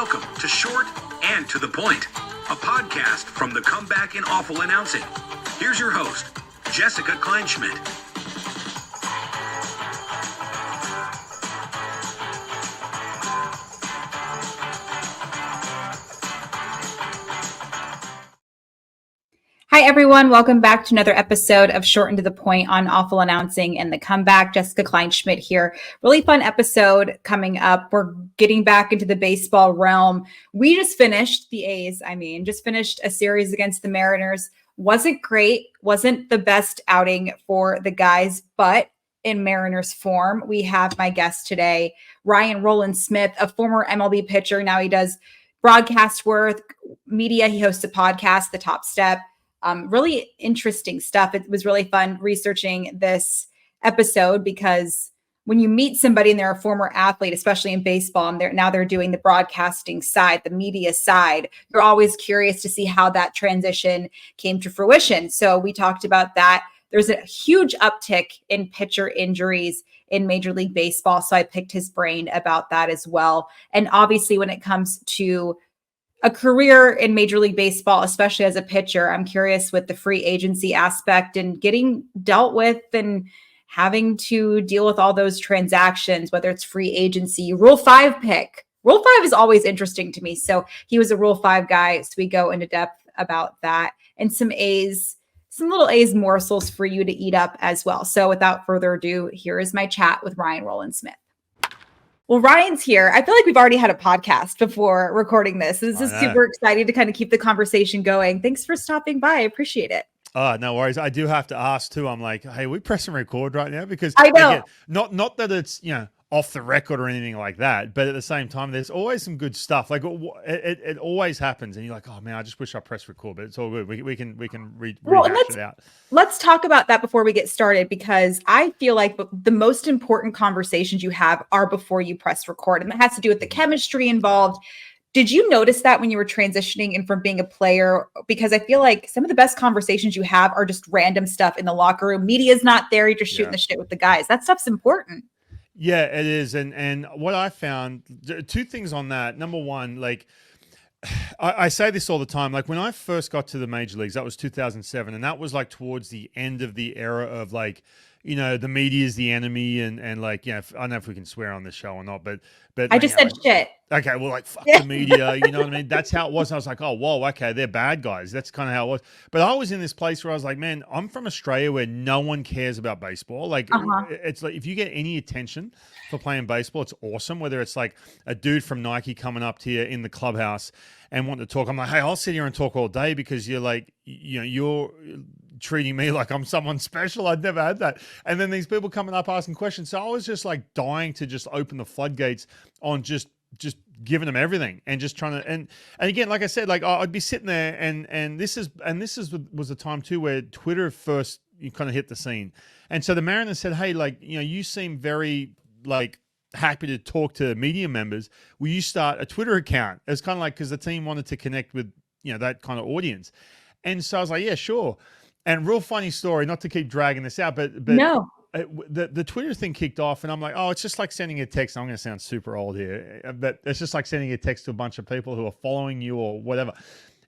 Welcome to Short and to the Point, a podcast from the Comeback in Awful Announcing. Here's your host, Jessica Kleinschmidt. Hi, everyone. Welcome back to another episode of Short and to the Point on Awful Announcing and the Comeback. Jessica Kleinschmidt here. Really fun episode coming up. We're getting back into the baseball realm. We just finished finished a series against the Mariners. Wasn't great. Wasn't the best outing for the guys, but in Mariners form, we have my guest today, Rowland-Smith, a former MLB pitcher. Now he does broadcast work, media. He hosts a podcast, The Top Step. Really interesting stuff. It was really fun researching this episode because when you meet somebody and they're a former athlete, especially in baseball, and they're doing the broadcasting side, the media side, you're always curious to see how that transition came to fruition. So we talked about that. There's a huge uptick in pitcher injuries in Major League Baseball. So I picked his brain about that as well. And obviously when it comes to a career in Major League Baseball, especially as a pitcher, I'm curious with the free agency aspect and getting dealt with and having to deal with all those transactions, whether it's free agency, Rule 5 pick. Rule 5 is always interesting to me. So he was a Rule 5 guy. So we go into depth about that and some little A's morsels for you to eat up as well. So without further ado, here is my chat with Rowland-Smith. Well, Ryan's here. I feel like we've already had a podcast before recording this. This is super exciting to kind of keep the conversation going. Thanks for stopping by. I appreciate it. No worries. I do have to ask too. I'm like, hey, we pressing record right now? Because I know. Again, not that it's, off the record or anything like that, but at the same time, there's always some good stuff. Like it always happens, and you're like, oh man, I just wish I pressed record, but it's all good. We can rehash it out. Let's talk about that before we get started, because I feel like the most important conversations you have are before you press record, and that has to do with the chemistry involved. Did you notice that when you were transitioning in from being a player? Because I feel like some of the best conversations you have are just random stuff in the locker room. Media's not there. You're just shooting the shit with the guys. That stuff's important. Yeah, it is. And what I found, two things on that. Number one, like I say this all the time, like when I first got to the major leagues, that was 2007. And that was like towards the end of the era of like, the media is the enemy and like, I don't know if we can swear on this show or not, but I just said shit. Okay, well, like, fuck the media, you know what I mean? That's how it was. I was like, oh, whoa, okay, they're bad guys. That's kind of how it was. But I was in this place where I was like, man, I'm from Australia where no one cares about baseball. Like, It's like, if you get any attention for playing baseball, it's awesome. Whether it's like a dude from Nike coming up to you in the clubhouse and wanting to talk. I'm like, hey, I'll sit here and talk all day because you're like, you're treating me like I'm someone special. I'd never had that. And then these people coming up asking questions. So I was just like dying to just open the floodgates on just giving them everything and just trying to, and again, like I said, like I'd be sitting there and this was a time too where Twitter first kind of hit the scene. And so the Mariners said, hey, like, you seem very like happy to talk to media members. Will you start a Twitter account? It's kind of like, because the team wanted to connect with, that kind of audience. And so I was like, yeah, sure. And real funny story, not to keep dragging this out, but no. The Twitter thing kicked off, and I'm like, oh, it's just like sending a text. I'm going to sound super old here, but it's just like sending a text to a bunch of people who are following you or whatever.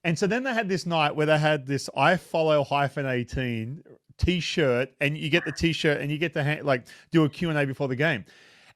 And so then they had this night where they had this I follow -18 t-shirt, and you get the t-shirt and you get to do a Q&A before the game.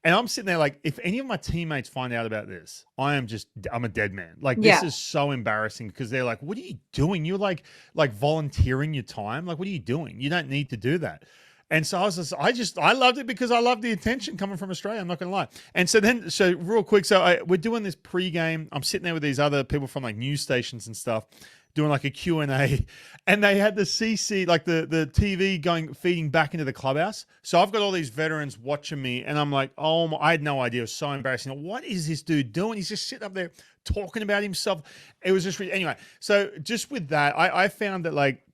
And I'm sitting there like, if any of my teammates find out about this, I'm a dead man. Like, this is so embarrassing because they're like, what are you doing? You're like volunteering your time. Like, what are you doing? You don't need to do that. And so I loved it because I loved the attention coming from Australia. I'm not going to lie. And so real quick, we're doing this pregame. I'm sitting there with these other people from like news stations and stuff, doing like a Q&A, and they had the CC, like the TV feeding back into the clubhouse. So I've got all these veterans watching me, and I'm like, oh, I had no idea. It was so embarrassing. What is this dude doing? He's just sitting up there talking about himself. It was just, anyway. So just with that, I found that like,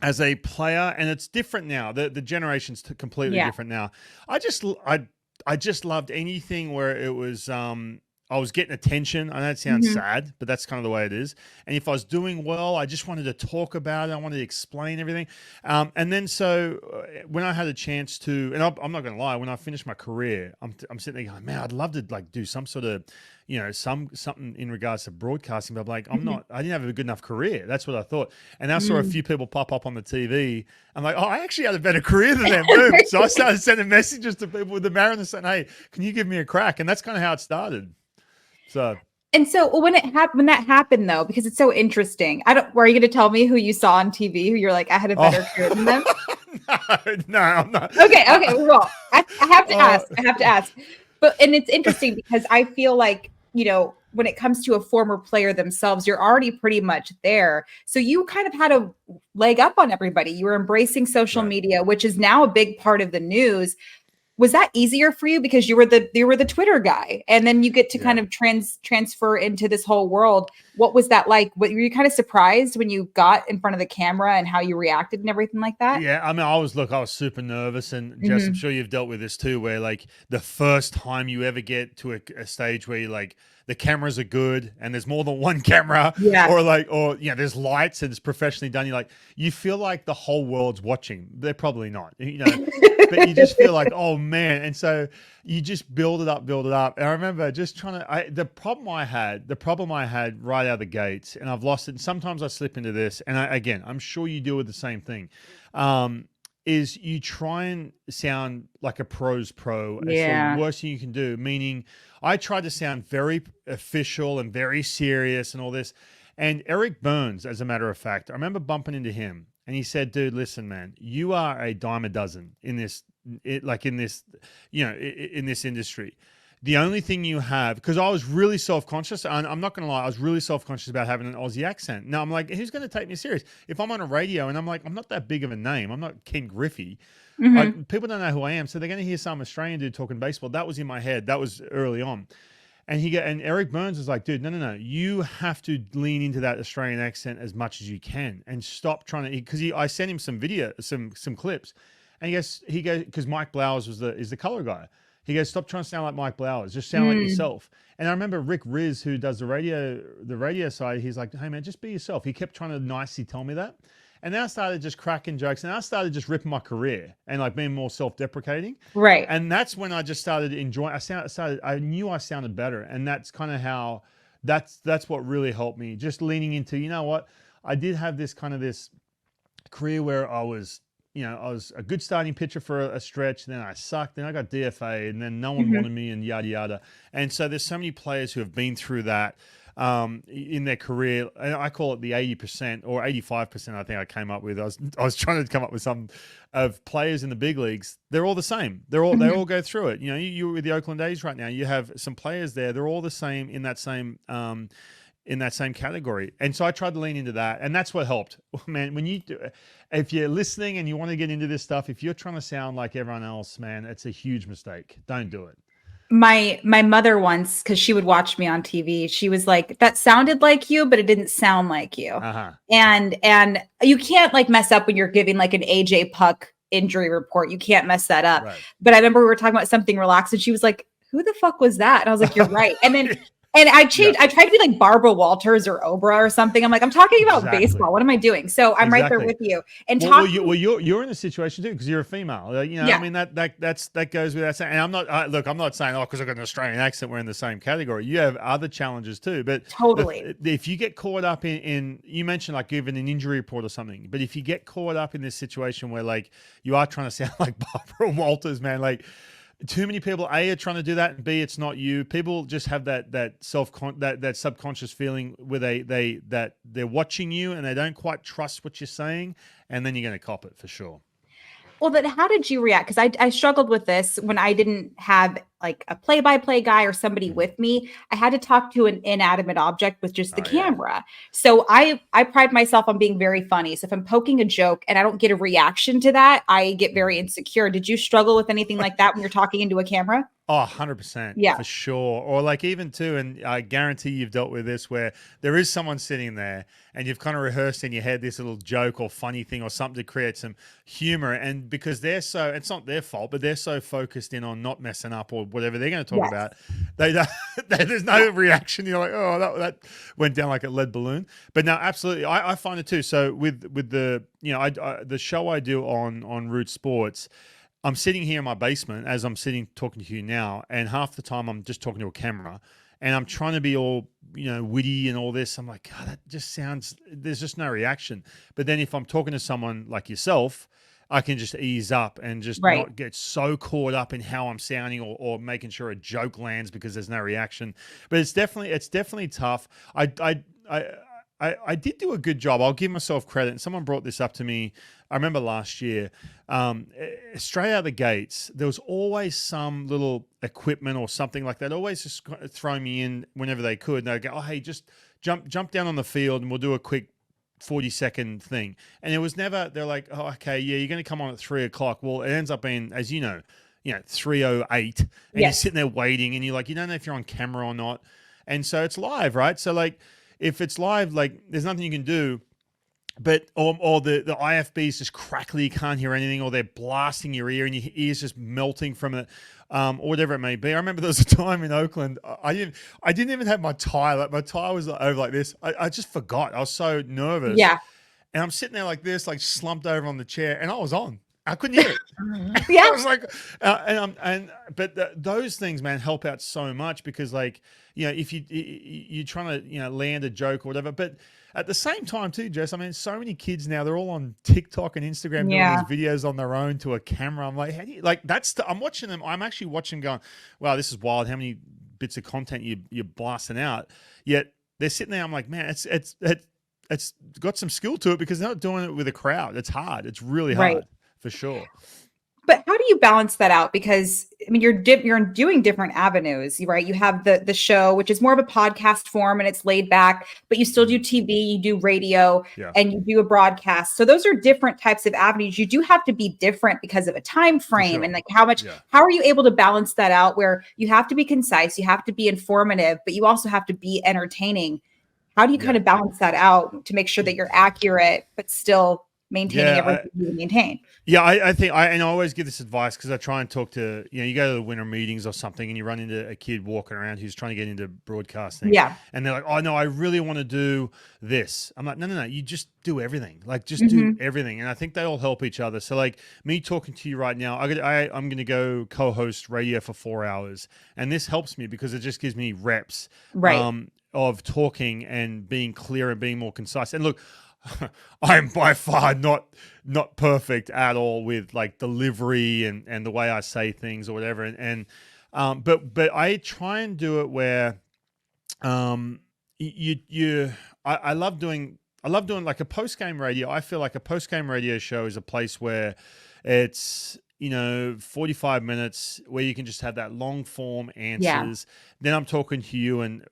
as a player, and it's different now. The generation's completely different now. I just loved anything where it was I was getting attention. I know it sounds sad, but that's kind of the way it is. And if I was doing well, I just wanted to talk about it. I wanted to explain everything. And then when I had a chance to, and I'm not going to lie, when I finished my career, I'm sitting there going, man, I'd love to like do some sort of, something in regards to broadcasting, but I'm like, I didn't have a good enough career. That's what I thought. And I saw a few people pop up on the TV. I'm like, I actually had a better career than them. Boom. So I started sending messages to people with the Mariners saying, hey, can you give me a crack? And that's kind of how it started. So when that happened though, because it's so interesting, were you going to tell me who you saw on TV, who you're like, I had a better career than them? No, I'm not. Okay. Well, I have to ask. And it's interesting because I feel like, when it comes to a former player themselves, you're already pretty much there. So you kind of had a leg up on everybody. You were embracing social media, which is now a big part of the news. Was that easier for you because you were the Twitter guy, and then you get to kind of transfer into this whole world? What was that like? Were you kind of surprised when you got in front of the camera and how you reacted and everything like that? Yeah, I mean, I was super nervous, and Jess, I'm sure you've dealt with this too, where like the first time you ever get to a stage where you like the cameras are good and there's more than one camera, or there's lights and it's professionally done. You feel like the whole world's watching. They're probably not, but you just feel like, oh man. And so you just build it up. And I remember just the problem I had right out of the gates, and I've lost it. And sometimes I slip into this, and I'm sure you deal with the same thing. Is you try and sound like a pro's pro. It's the worst thing you can do, meaning I tried to sound very official and very serious and all this. And Eric Burns, as a matter of fact, I remember bumping into him and he said, dude, listen, man, you are a dime a dozen in this industry. The only thing you have, because I was really self-conscious, and I'm not going to lie, I was really self-conscious about having an Aussie accent. Now I'm like, who's going to take me serious? If I'm on a radio and I'm like, I'm not that big of a name. I'm not Ken Griffey. People don't know who I am. So they're going to hear some Australian dude talking baseball. That was in my head. That was early on. And Eric Burns was like, dude, no. You have to lean into that Australian accent as much as you can and stop trying to, because I sent him some video, some clips. And he goes, because Mike Blowers is the color guy. He goes, stop trying to sound like Mike Blowers. Just sound like yourself. And I remember Rick Riz, who does the radio side, he's like, hey man, just be yourself. He kept trying to nicely tell me that. And then I started just cracking jokes, and I started just ripping my career and like being more self-deprecating. Right. And that's when I just started enjoying. I knew I sounded better, and that's kind of how. That's what really helped me. Just leaning into, you know what, I did have this career where I was a good starting pitcher for a stretch. Then I sucked. Then I got DFA, and then no one wanted me, and yada yada. And so there's so many players who have been through that. In their career, and I call it the 80% or 85%. I think I came up with. I was trying to come up with some of players in the big leagues. They're all the same. They all go through it. You're with the Oakland A's right now. You have some players there. They're all the same in that same category. And so I tried to lean into that, and that's what helped. Man, if you're listening and you want to get into this stuff, if you're trying to sound like everyone else, man, it's a huge mistake. Don't do it. My mother once, because she would watch me on TV, she was like, that sounded like you, but it didn't sound like you. And you can't like mess up when you're giving like an AJ Puck injury report. You can't mess that up. Right. But I remember we were talking about something relaxed, and she was like, who the fuck was that? And I was like, you're right. And then I changed. I tried to be like Barbara Walters or Oprah or something. I'm like, I'm talking about baseball. What am I doing? So I'm right there with you. And you're in a situation too, because you're a female. I mean that goes without saying. And I'm not. I'm not saying because I've got an Australian accent, we're in the same category. You have other challenges too. But totally, if you get caught up in you mentioned like giving an injury report or something, but if you get caught up in this situation where like you are trying to sound like Barbara Walters, man, like. Too many people A are trying to do that, and B it's not you. People just have that subconscious feeling where that they're watching you and they don't quite trust what you're saying, and then you're going to cop it for sure. Well, then how did you react? Because I struggled with this when I didn't have like a play-by-play guy or somebody with me. I had to talk to an inanimate object with just the camera. Yeah. So I pride myself on being very funny. So if I'm poking a joke and I don't get a reaction to that, I get very insecure. Did you struggle with anything like that when you're talking into a camera? Oh, 100%. Yeah, for sure. Or like even too, and I guarantee you've dealt with this where there is someone sitting there and you've kind of rehearsed in your head this little joke or funny thing or something to create some humor. And because it's not their fault, but they're so focused in on not messing up or whatever they're going to talk Yes. about, there's no reaction. You're like, oh, that went down like a lead balloon. But no, absolutely, I find it too. So with the the show I do on Root Sports, I'm sitting here in my basement as I'm sitting talking to you now, and half the time I'm just talking to a camera, and I'm trying to be all witty and all this. I'm like, God, that just sounds. There's just no reaction. But then if I'm talking to someone like yourself, I can just ease up and just not get so caught up in how I'm sounding or making sure a joke lands because there's no reaction. But it's definitely tough. I did do a good job. I'll give myself credit. And someone brought this up to me. I remember last year, straight out of the gates, there was always some little equipment or something like that. Always just throw me in whenever they could. And they'd go, oh, hey, just jump down on the field and we'll do a quick 40-second thing. And it was never, they're like, oh, okay, yeah, you're going to come on at 3:00. Well, it ends up being, as you know, 3:08, and you're sitting there waiting, and you're like, you don't know if you're on camera or not. And so it's live, right? So like, if it's live, like there's nothing you can do. But or the IFB is just crackly, you can't hear anything, or they're blasting your ear and your ear's just melting from it, or whatever it may be. I remember there was a time in Oakland, I didn't even have my tie. Like my tie was over like this. I just forgot. I was so nervous. Yeah. And I'm sitting there like this, like slumped over on the chair, and I was on. I couldn't hear it. Yeah. I was like, but those things, man, help out so much because, like, if you're trying to, land a joke or whatever, but at the same time too, Jess, I mean, so many kids now, they're all on TikTok and Instagram doing these videos on their own to a camera. I'm like, how do you, like, I'm watching them. I'm actually watching going, wow, this is wild. How many bits of content you're blasting out? Yet they're sitting there. I'm like, man, it's got some skill to it because they're not doing it with a crowd. It's hard. It's really hard. For sure. But how do you balance that out? Because I mean, you're doing different avenues, right? You have the show, which is more of a podcast form and it's laid back, but you still do TV, you do radio, and you do a broadcast. So those are different types of avenues. You do have to be different because of a time frame and like how are you able to balance that out where you have to be concise, you have to be informative, but you also have to be entertaining. How do you kind of balance that out to make sure that you're accurate, but still maintaining everything you maintain? Yeah, I think I always give this advice because I try and talk to, you go to the winter meetings or something and you run into a kid walking around who's trying to get into broadcasting. Yeah. And they're like, oh, no, I really want to do this. I'm like, no, you just do everything. Like, just do everything. And I think they all help each other. So, like, me talking to you right now, I'm going to go co-host radio for 4 hours. And this helps me because it just gives me reps of talking and being clear and being more concise. And look, I'm by far not perfect at all with like delivery and the way I say things or whatever. But I try and do it where I love doing like a post-game radio. I feel like a post-game radio show is a place where it's 45 minutes where you can just have that long form answers. Then I'm talking to you and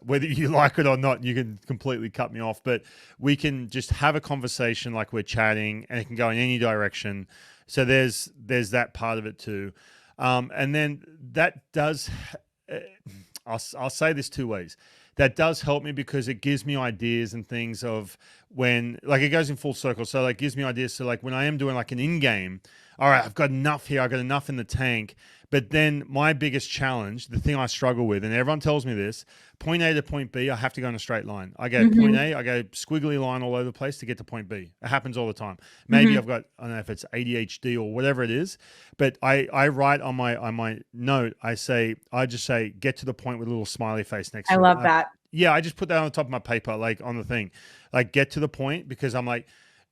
whether you like it or not, you can completely cut me off, but we can just have a conversation like we're chatting and it can go in any direction. So there's that part of it too. And then that does, I'll say this two ways. That does help me because it gives me ideas and things of when, like, it goes in full circle. So like, it gives me ideas. So like when I am doing like an in-game, all right, I've got enough here. I've got enough in the tank. But then my biggest challenge, the thing I struggle with, and everyone tells me this, point A to point B, I have to go in a straight line. I go point A, I go squiggly line all over the place to get to point B. It happens all the time. Maybe I've got, I don't know if it's ADHD or whatever it is, but I write on my note, I just say, get to the point with a little smiley face next to it. I love that. Yeah, I just put that on the top of my paper, like on the thing, like get to the point, because I'm like,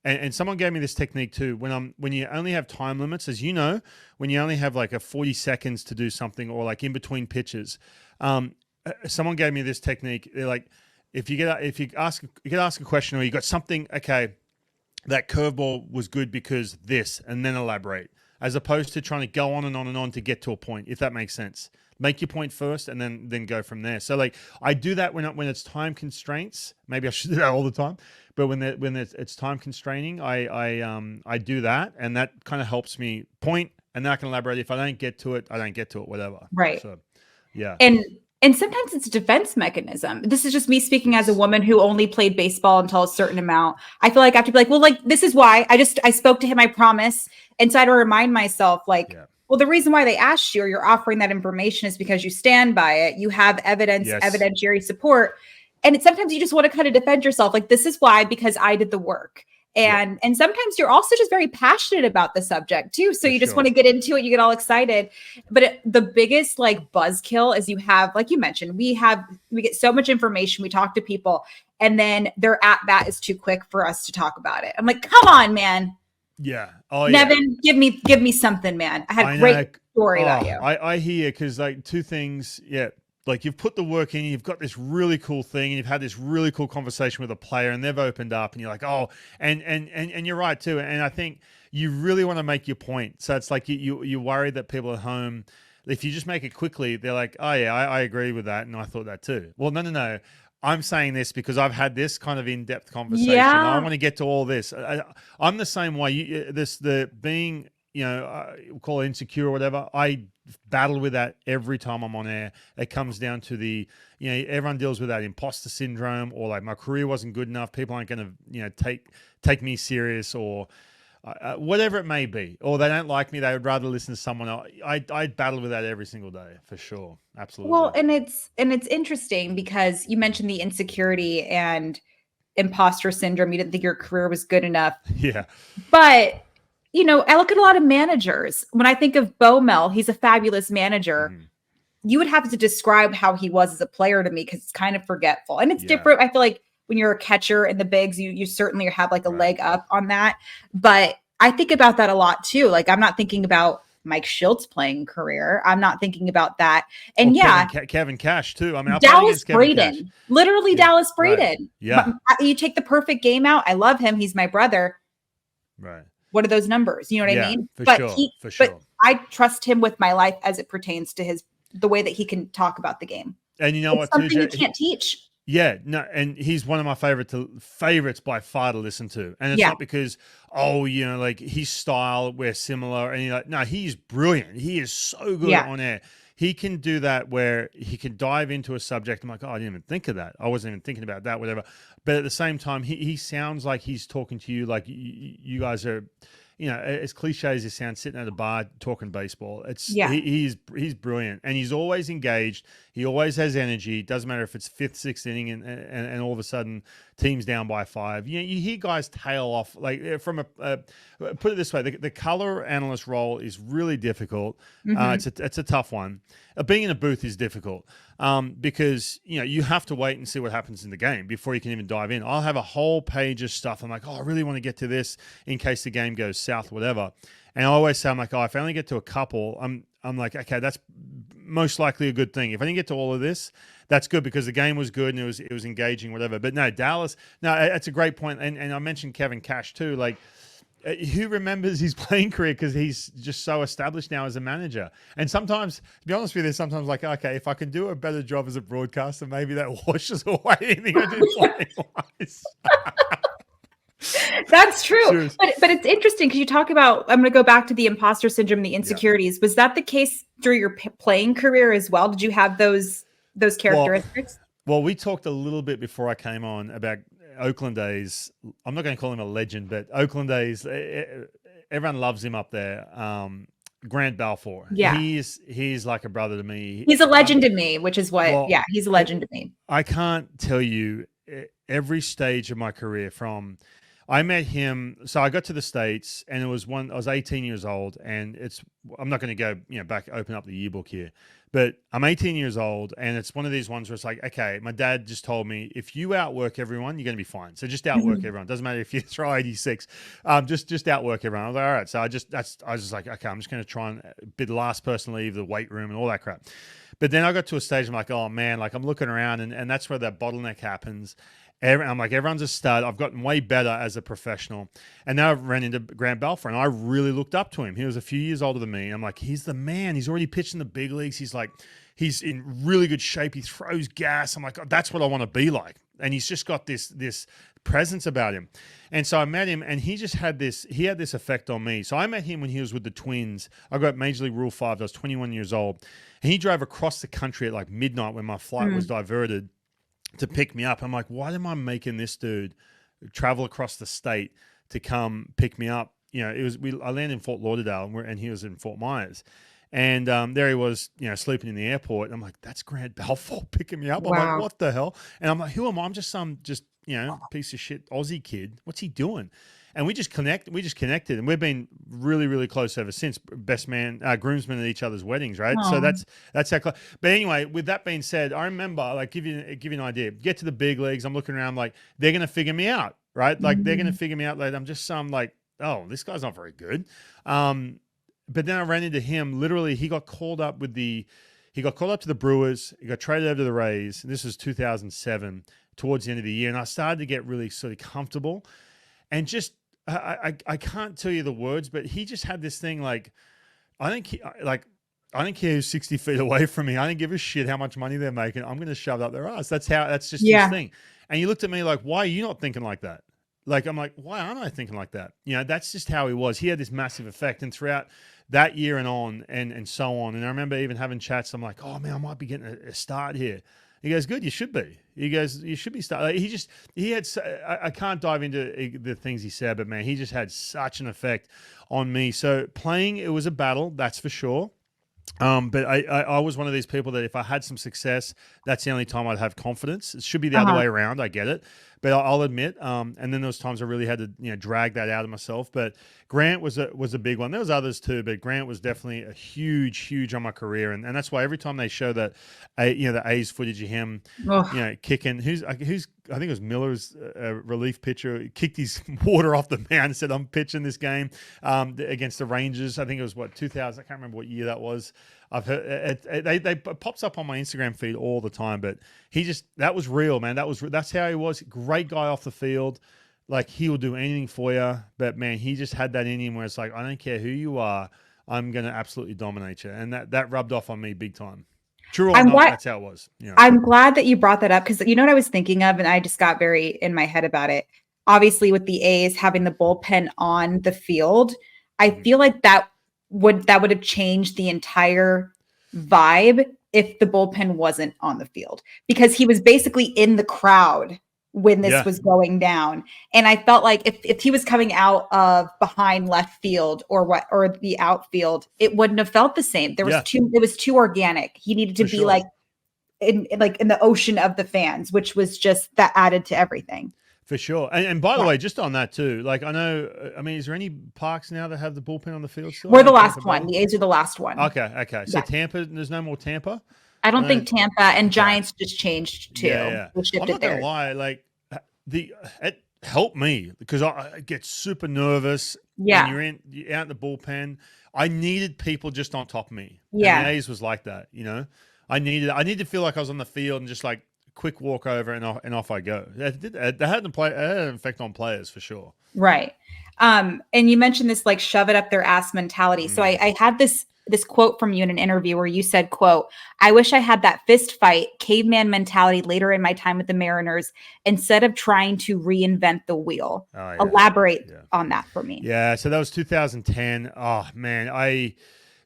and someone gave me this technique too. When you only have time limits, as you know, when you only have like a 40 seconds to do something, or like in between pitches, someone gave me this technique. They're like, if you ask a question, or you got something, okay, that curveball was good because this, and then elaborate, as opposed to trying to go on and on and on to get to a point. If that makes sense, make your point first, and then go from there. So like I do that when it's time constraints. Maybe I should do that all the time. But when it's time constraining, I do that, and that kind of helps me point, and then I can elaborate. If I don't get to it, I don't get to it, whatever. Right. So, yeah. And sometimes it's a defense mechanism. This is just me speaking as a woman who only played baseball until a certain amount. I feel like I have to be like, well, like, this is why I spoke to him, I promise. And so I had to remind myself, like, Well, the reason why they asked you or you're offering that information is because you stand by it. You have evidence, evidentiary support. And sometimes you just want to kind of defend yourself. Like, this is why, because I did the work. And sometimes you're also just very passionate about the subject too. So you just want to get into it. You get all excited. But the biggest like buzzkill is you have, like you mentioned, we get so much information. We talk to people and then their at bat is too quick for us to talk about it. I'm like, come on, man. Yeah. Oh, Nevin, give me something, man. I had a great story about you. I hear, because like two things. Yeah. Like, you've put the work in, you've got this really cool thing, and you've had this really cool conversation with a player, and they've opened up, and you're like, oh, and you're right too. And I think you really want to make your point. So it's like you worry that people at home, if you just make it quickly, they're like, oh yeah, I agree with that, and I thought that too. Well, no. I'm saying this because I've had this kind of in-depth conversation. Yeah. I want to get to all this. I'm the same way. Being, we'll call it insecure or whatever. I battle with that every time I'm on air. It comes down to everyone deals with that imposter syndrome, or like my career wasn't good enough. People aren't going to, take me serious, or whatever it may be, or they don't like me. They would rather listen to someone else. I battle with that every single day for sure. Absolutely. Well, and it's interesting because you mentioned the insecurity and imposter syndrome. You didn't think your career was good enough. Yeah. But I look at a lot of managers. When I think of Bo Mel, he's a fabulous manager. Mm-hmm. You would have to describe how he was as a player to me because it's kind of forgetful. And it's different. I feel like when you're a catcher in the bigs, you certainly have like a leg up on that. But I think about that a lot too. Like, I'm not thinking about Mike Schilt's playing career. I'm not thinking about that. And Kevin Cash too. I mean, Dallas Braden, literally Dallas Braden. Right. Yeah. You take the perfect game out. I love him. He's my brother. Right. What are those numbers? You know what I mean? For sure. But I trust him with my life as it pertains to the way that he can talk about the game. And you know it's something you can't teach. Yeah, no, and he's one of my favorites by far to listen to. And it's not because, like his style, we're similar. And you're like, no, he's brilliant. He is so good on air. He can do that where he can dive into a subject. I'm like, oh, I didn't even think of that. I wasn't even thinking about that, whatever. But at the same time, he sounds like he's talking to you like you guys are, as cliche as it sounds, sitting at a bar talking baseball. He's brilliant, and he's always engaged. He always has energy. Doesn't matter if it's fifth, sixth inning, and all of a sudden team's down by 5. You hear guys tail off. Like from put it this way, the color analyst role is really difficult. Mm-hmm. It's a tough one. Being in a booth is difficult because you have to wait and see what happens in the game before you can even dive in. I'll have a whole page of stuff. I'm like, oh, I really want to get to this in case the game goes south, whatever. And I always say, I'm like, oh, if I only get to a couple, I'm like, okay, that's most likely a good thing. If I didn't get to all of this, that's good because the game was good and it was engaging, whatever. But no, Dallas, that's a great point. And I mentioned Kevin Cash too. Like, who remembers his playing career because he's just so established now as a manager? And sometimes, to be honest with you, sometimes like, okay, if I can do a better job as a broadcaster, maybe that washes away anything I did playing-wise. That's true. But it's interesting because you talk about, I'm going to go back to the imposter syndrome, the insecurities. Was that the case through your playing career as well? Did you have those characteristics? Well, we talked a little bit before I came on about Oakland days. I'm not going to call him a legend, but Oakland days, everyone loves him up there. Grant Balfour. Yeah. He's like a brother to me. He's a legend to me, which is what, he's a legend to me. I can't tell you every stage of my career I met him. So I got to the States and I was 18 years old, and I'm not going to go, back, open up the yearbook here, but I'm 18 years old, and it's one of these ones where it's like, okay, my dad just told me, if you outwork everyone, you're going to be fine. So just outwork everyone. Doesn't matter if you throw 86, just outwork everyone. I was like, all right. So I was just like, okay, I'm just going to try and be the last person to leave the weight room and all that crap. But then I got to a stage, I'm like, oh man, like I'm looking around and that's where that bottleneck happens. I'm like, everyone's a stud. I've gotten way better as a professional. And now I've ran into Grant Balfour, and I really looked up to him. He was a few years older than me. I'm like, he's the man. He's already pitched in the big leagues. He's in really good shape. He throws gas. I'm like, oh, that's what I want to be like. And he's just got this presence about him. And so I met him, and he had this effect on me. So I met him when he was with the Twins. I got Major League Rule 5. I was 21 years old. And he drove across the country at like midnight when my flight was diverted to pick me up. I'm like, why am I making this dude travel across the state to come pick me up, I landed in Fort Lauderdale and he was in Fort Myers. And there he was, sleeping in the airport. And I'm like, that's Grant Balfour picking me up. I'm like, what the hell? And I'm like, who am I? I'm just some piece of shit Aussie kid. What's he doing? And we just connected, and we've been really, really close ever since. Best man, groomsmen at each other's weddings, right? Aww. So that's how close. But anyway, with that being said, I remember, like, give you an idea. Get to the big leagues. I'm looking around, like, they're gonna figure me out, right? Like they're gonna figure me out. Like I'm just some like, oh, this guy's not very good. But then I ran into him. Literally, he got called up to the Brewers. He got traded over to the Rays. And this was 2007, towards the end of the year, and I started to get really sort of comfortable, and just. I can't tell you the words, but he just had this thing like, I don't care who's 60 feet away from me. I don't give a shit how much money they're making. I'm going to shove it up their ass. That's just his thing. And he looked at me like, why are you not thinking like that? Like, I'm like, why aren't I thinking like that? That's just how he was. He had this massive effect. And throughout that year and on and so on. And I remember even having chats. I'm like, oh man, I might be getting a start here. He goes, good, you should be. He goes, you should be starting. I can't dive into the things he said, but man, he just had such an effect on me. So playing, it was a battle, that's for sure. But I was one of these people that if I had some success, that's the only time I'd have confidence. It should be the other way around. I get it. But I'll admit, and then there was times I really had to, drag that out of myself. But Grant was a big one. There was others too, but Grant was definitely a huge on my career, and that's why every time they show that, the A's footage of him, kicking, I think it was Miller's relief pitcher, kicked his water off the mound and said, "I'm pitching this game against the Rangers." I think it was 2000. I can't remember what year that was. I've heard it pops up on my Instagram feed all the time, but that was real, man. That's how he was. Great guy off the field. Like, he will do anything for you, but man, he just had that in him where it's like, I don't care who you are, I'm going to absolutely dominate you. And that rubbed off on me big time. True or not, that's how it was. I'm glad that you brought that up, because you know what I was thinking of, and I just got very in my head about it. Obviously, with the A's having the bullpen on the field, I feel like that would have changed the entire vibe if the bullpen wasn't on the field, because he was basically in the crowd when this was going down. And I felt like if he was coming out of behind left field or the outfield, it wouldn't have felt the same. It was too organic. He needed to be like in the ocean of the fans, which was just that added to everything. For sure. And by the way, just on that too, like is there any parks now that have the bullpen on the field still? We're the last one. The A's are the last one. Okay. So Tampa, there's no more Tampa? I don't think Tampa and Giants just changed too. Yeah. I'm not going to lie. Like, it helped me because I get super nervous when you're out in the bullpen. I needed people just on top of me. Yeah. And the A's was like that, I needed to feel like I was on the field and just like, quick walk over and off I go. That had an effect on players for sure. Right. And you mentioned this like shove it up their ass mentality. So I had this quote from you in an interview where you said, quote, "I wish I had that fist fight caveman mentality later in my time with the Mariners instead of trying to reinvent the wheel." Elaborate on that for me. Yeah. So that was 2010. Oh man.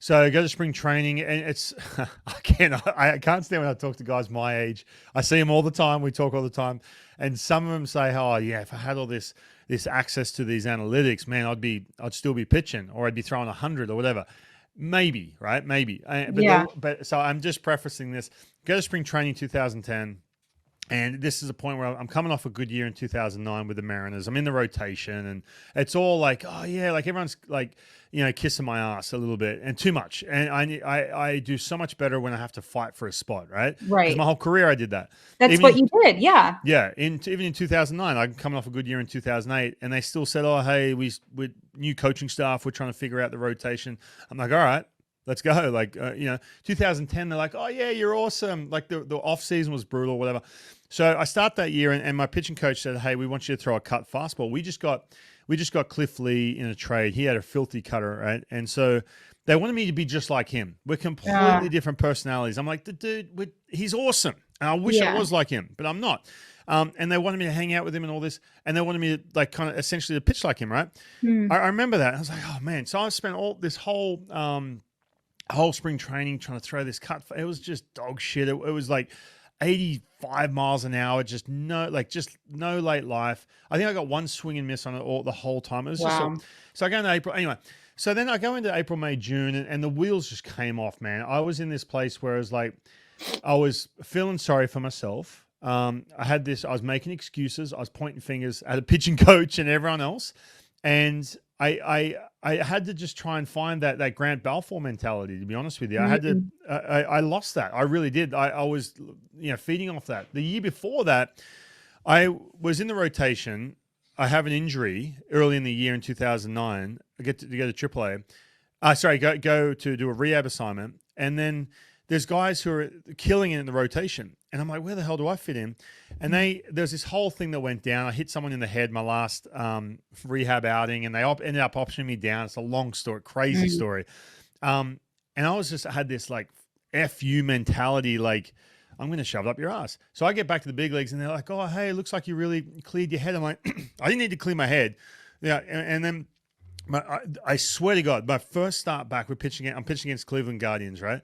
So I go to spring training, and it's I can't stand when I talk to guys my age. I see them all the time. We talk all the time, and some of them say, "Oh yeah, if I had all this access to these analytics, man, I'd still be pitching, or I'd be throwing 100 or whatever." Maybe, right? Maybe. But so I'm just prefacing this. Go to spring training 2010. And this is a point where I'm coming off a good year in 2009 with the Mariners. I'm in the rotation, and it's all like, oh yeah, like everyone's like, kissing my ass a little bit and too much. And I do so much better when I have to fight for a spot, right? Right. Because my whole career I did that. That's what you did, yeah. Yeah. Even in 2009, I'm coming off a good year in 2008, and they still said, oh hey, we're new coaching staff, we're trying to figure out the rotation. I'm like, all right. Let's go. Like, 2010, they're like, oh, yeah, you're awesome. Like, the off season was brutal or whatever. So I start that year, and my pitching coach said, hey, we want you to throw a cut fastball. We just got Cliff Lee in a trade. He had a filthy cutter, right? And so they wanted me to be just like him. We're completely different personalities. I'm like, the dude, he's awesome. And I wish I was like him, but I'm not. And they wanted me to hang out with him and all this. And they wanted me to, like, kind of essentially to pitch like him, right? I remember that. I was like, oh, man. So I spent all this whole spring training trying to throw this cut. It was just dog shit. It was like 85 miles an hour, just no late life. I think I got one swing and miss on it the whole time. It was Wow. so I go into April anyway. So then I go into April, May, June, and the wheels just came off, man. I was in this place where it was like, I was feeling sorry for myself. I was making excuses. I was pointing fingers at a pitching coach and everyone else. And I had to just try and find that Grant Balfour mentality, to be honest with you. I lost that. I really did. I was, feeding off that. The year before that, I was in the rotation. I have an injury early in the year in 2009. I get to go to AAA. Go to do a rehab assignment. And then there's guys who are killing it in the rotation. And I'm like, where the hell do I fit in? And there's this whole thing that went down. I hit someone in the head my last rehab outing, and they ended up optioning me down. It's a long story, crazy story. And I had this like FU mentality, like, I'm going to shove it up your ass. So I get back to the big leagues, and they're like, oh, hey, it looks like you really cleared your head. I'm like, I didn't need to clear my head. Yeah. And then I swear to God, my first start back, I'm pitching against Cleveland Guardians, right?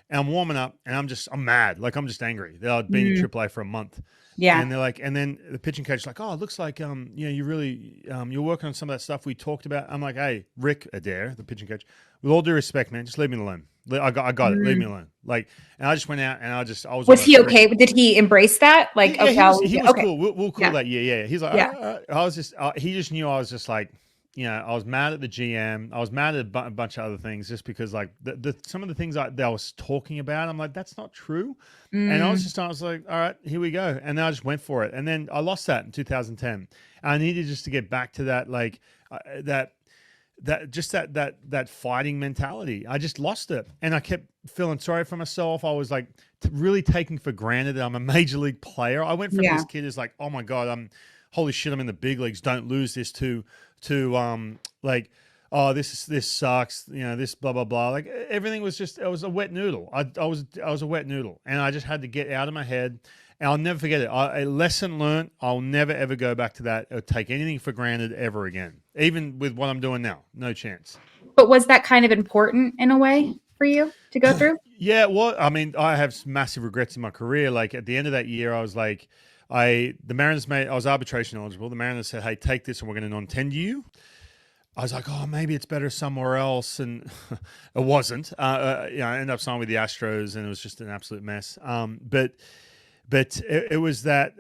And I'm warming up, and I'm mad. Like, I'm just angry that I'd been in AAA for a month. Yeah. And they're like, and then the pitching coach is like, oh, it looks like, you really, you're working on some of that stuff we talked about. I'm like, hey, Rick Adair, the pitching coach, with all due respect, man, just leave me alone. I got it. Leave me alone. Like, and I just went out, and I was he okay? Did he embrace that? Like, yeah, he was okay. cool. We'll call that. Yeah. He's like, Yeah. all right. I was just, he just knew I was just like, I was mad at the GM. I was mad at a bunch of other things just because, like, some of the things that I was talking about, I'm like, that's not true. And I was like, all right, here we go. And then I just went for it. And then I lost that in 2010. And I needed just to get back to that, like, that fighting mentality. I just lost it. And I kept feeling sorry for myself. I was like really taking for granted that I'm a major league player. I went from this kid who's like, oh my God, holy shit, I'm in the big leagues. Don't lose this to like, oh, this sucks. This blah, blah, blah. Like, everything was just, it was a wet noodle. I was a wet noodle, and I just had to get out of my head. And I'll never forget it. A lesson learned. I'll never, ever go back to that or take anything for granted ever again. Even with what I'm doing now, no chance. But was that kind of important in a way for you to go through? Yeah, well, I mean, I have massive regrets in my career. Like, at the end of that year, I was like, I was arbitration eligible. The Mariners said, hey, take this and we're going to non-tender you. I was like, oh, maybe it's better somewhere else. And it wasn't. I ended up signing with the Astros, and it was just an absolute mess. But it was that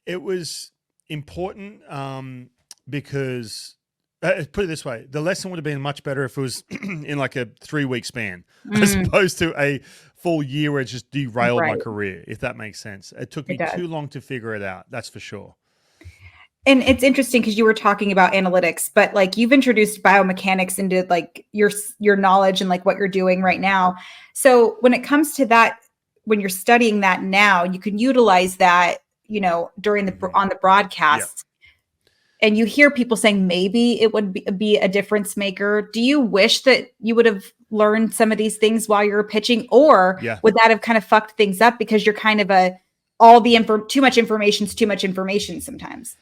it was important because put it this way, the lesson would have been much better if it was in like a 3-week span as opposed to a full year where it just derailed my career, if that makes sense. It took me too long to figure it out. That's for sure. And it's interesting because you were talking about analytics, but like you've introduced biomechanics into like your knowledge and like what you're doing right now. So when it comes to that, when you're studying that now, you can utilize that, during on the broadcast. Yeah. And you hear people saying maybe it would be a difference maker. Do you wish that you would have learned some of these things while you were pitching, or would that have kind of fucked things up because you're kind of too much information's too much information sometimes?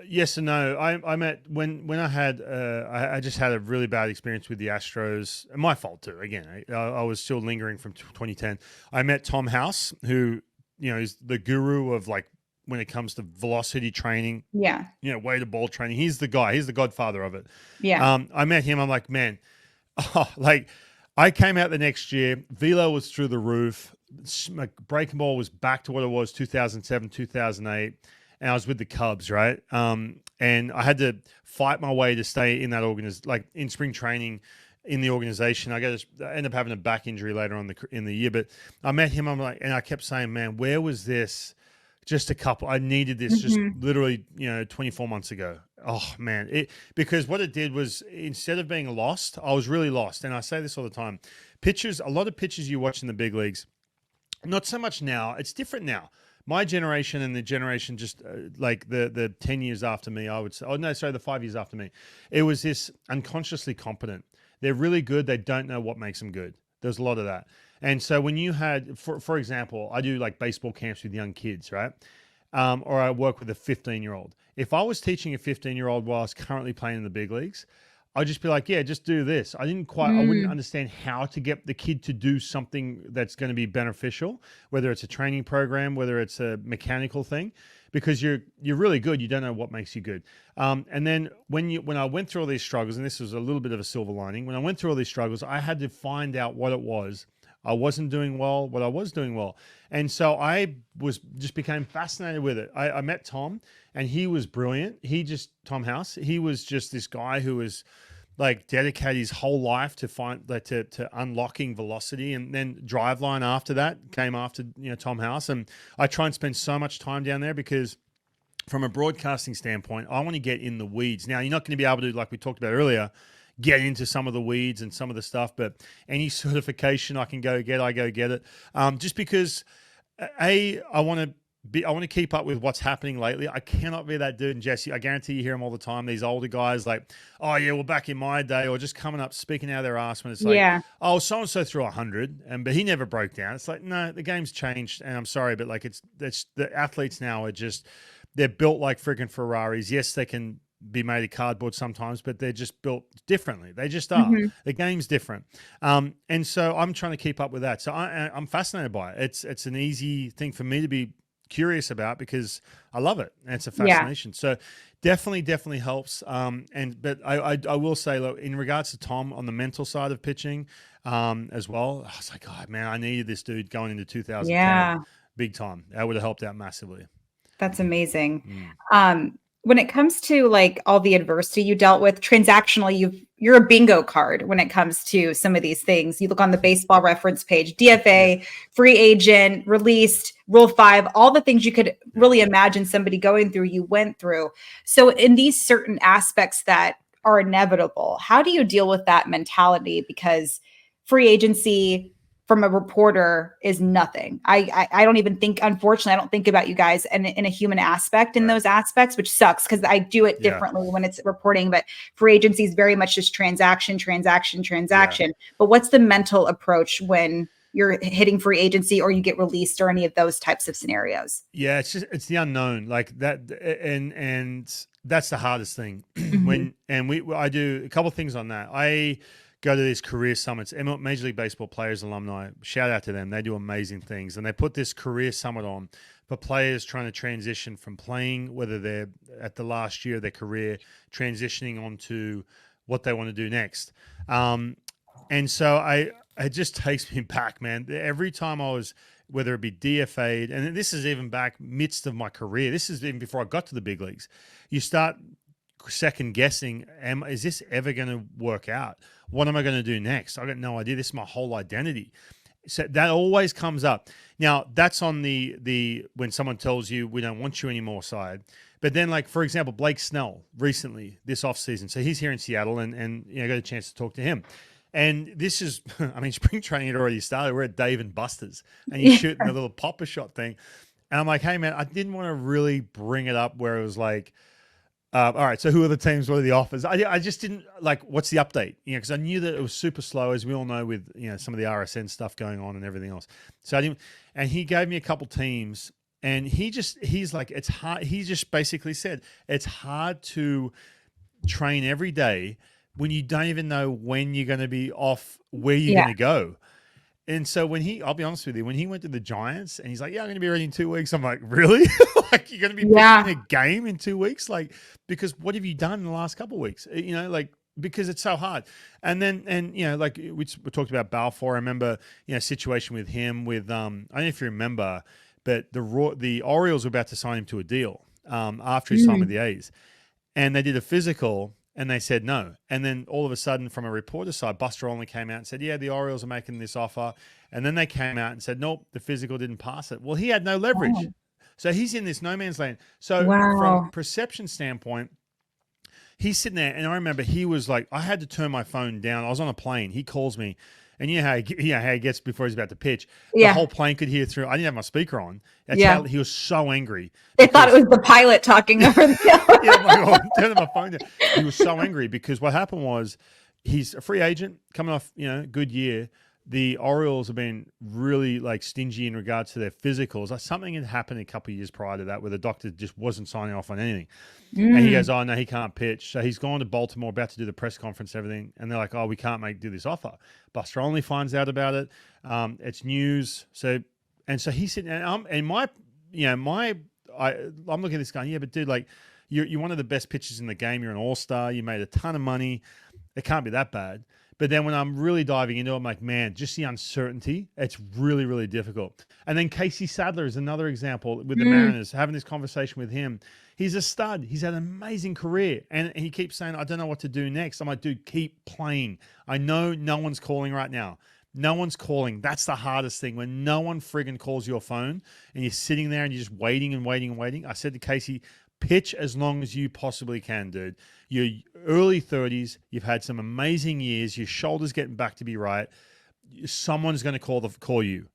Yes and no. I met when I had I just had a really bad experience with the Astros. My fault too. Again, I was still lingering from 2010. I met Tom House, who is the guru of like when it comes to velocity training. Yeah. Weighted ball training. He's the guy. He's the godfather of it. Yeah. I met him. I'm like, man, like I came out the next year. Velo was through the roof. My breaking ball was back to what it was 2007, 2008. And I was with the Cubs, right? And I had to fight my way to stay in that like in spring training in the organization. I ended up having a back injury later on in the year, but I met him. I'm like, and I kept saying, man, where was this? Just a couple. I needed this just literally, 24 months ago. Oh man, because what it did was instead of being lost, I was really lost. And I say this all the time. A lot of pitchers you watch in the big leagues, not so much now. It's different now. My generation and the generation just like the 10 years after me, I would say, the 5 years after me, it was this unconsciously competent. They're really good. They don't know what makes them good. There's a lot of that. And so when you had, for example, I do like baseball camps with young kids, right? Or I work with a 15-year-old. If I was teaching a 15-year-old while I was currently playing in the big leagues, I'd just be like, yeah, just do this. I wouldn't understand how to get the kid to do something that's going to be beneficial, whether it's a training program, whether it's a mechanical thing, because you're really good. You don't know what makes you good. And then when I went through all these struggles, and this was a little bit of a silver lining, when I went through all these struggles, I had to find out what it was. I wasn't doing well, what I was doing well. And so I just became fascinated with it. I met Tom, and he was brilliant. Tom House, he was just this guy who was like dedicated his whole life to unlocking velocity. And then Driveline after that came after, Tom House. And I try and spend so much time down there because from a broadcasting standpoint, I want to get in the weeds. Now, you're not going to be able to, like we talked about earlier, get into some of the weeds and some of the stuff, but any certification I can go get, I go get it. Just because I want to keep up with what's happening lately. I cannot be that dude. And Jesse, I guarantee you hear them all the time. These older guys like, oh yeah, well back in my day, or just coming up speaking out of their ass when it's like, oh, so-and-so threw 100 but he never broke down. It's like, no, the game's changed. And I'm sorry, but like the athletes now are just, they're built like freaking Ferraris. Yes, they can be made of cardboard sometimes, but they're just built differently. They just are. The game's different. And so I'm trying to keep up with that. So I'm fascinated by it. It's an easy thing for me to be curious about because I love it. And it's a fascination. So definitely helps. But I will say, look, in regards to Tom on the mental side of pitching as well, I was like, oh man, I needed this dude going into 2010 big time. That would have helped out massively. That's amazing. When it comes to like all the adversity you dealt with transactionally, you're a bingo card when it comes to some of these things. You look on the baseball reference page, DFA, free agent, released, Rule 5, all the things you could really imagine somebody going through, you went through. So in these certain aspects that are inevitable, how do you deal with that mentality? Because free agency from a reporter is nothing. I don't even think, unfortunately, I don't think about you guys in a human aspect in those aspects, which sucks because I do it differently when it's reporting. But free agency is very much just transaction. But what's the mental approach when you're hitting free agency or you get released or any of those types of scenarios? Yeah, it's the unknown like that. And that's the hardest thing. I do a couple of things on that. I go to these career summits, Major League Baseball players, alumni, shout out to them. They do amazing things. And they put this career summit on for players trying to transition from playing, whether they're at the last year of their career, transitioning onto what they want to do next. And so it just takes me back, man. Every time I was, whether it be DFA'd, and this is even back midst of my career, this is even before I got to the big leagues, you start second guessing, is this ever going to work out? What am I going to do next? I got no idea. This is my whole identity. So that always comes up. Now that's on the when someone tells you we don't want you anymore side. But then, like, for example, Blake Snell recently this offseason. So he's here in Seattle and I got a chance to talk to him. And this is, I mean, spring training had already started. We're at Dave and Buster's and he's shooting a little popper shot thing. And I'm like, hey man, I didn't want to really bring it up where it was like, all right, so who are the teams? What are the offers? I just didn't like, what's the update? Because I knew that it was super slow, as we all know, with some of the RSN stuff going on and everything else. So I didn't, and he gave me a couple teams, and he's like, it's hard. He just basically said it's hard to train every day when you don't even know when you're going to be off, where you're going to go. And so I'll be honest with you, when he went to the Giants and he's like, yeah, I'm going to be ready in 2 weeks. I'm like, really? Like, you're going to be playing a game in 2 weeks? Like, because what have you done in the last couple of weeks? Because it's so hard. And then, like we talked about Balfour. I remember, situation with him with, I don't know if you remember, but the Orioles were about to sign him to a deal after his time with the A's. And they did a physical and they said no. And then all of a sudden, from a reporter side, Buster only came out and said, yeah, the Orioles are making this offer. And then they came out and said, nope, the physical didn't pass it. Well, he had no leverage. Oh. So he's in this no man's land. So from a perception standpoint, he's sitting there. And I remember he was like, I had to turn my phone down. I was on a plane. He calls me. And how he gets before he's about to pitch. The whole plane could hear through. I didn't have my speaker on. That's how he was so angry. They thought it was the pilot talking over the turning my phone down. He was so angry because what happened was he's a free agent coming off, good year. the Orioles have been really like stingy in regards to their physicals. Like something had happened a couple of years prior to that where the doctor just wasn't signing off on anything. And he goes, oh, no, he can't pitch. So he's gone to Baltimore, about to do the press conference, everything. And they're like, oh, we can't do this offer. Buster Olney finds out about it. It's news. So he's sitting, and I'm looking at this going, yeah, but dude, like you're one of the best pitchers in the game. You're an all-star. You made a ton of money. It can't be that bad. But then when I'm really diving into it, I'm like, man, just the uncertainty, it's really, really difficult. And then Casey Sadler is another example with the Mariners, having this conversation with him. He's a stud. He's had an amazing career. And he keeps saying, I don't know what to do next. I'm like, dude, keep playing. I know no one's calling right now. No one's calling. That's the hardest thing. When no one friggin' calls your phone and you're sitting there and you're just waiting and waiting and waiting. I said to Casey, pitch as long as you possibly can, dude. You're early 30s. You've had some amazing years. Your shoulder's getting back to be right. Someone's going to call you.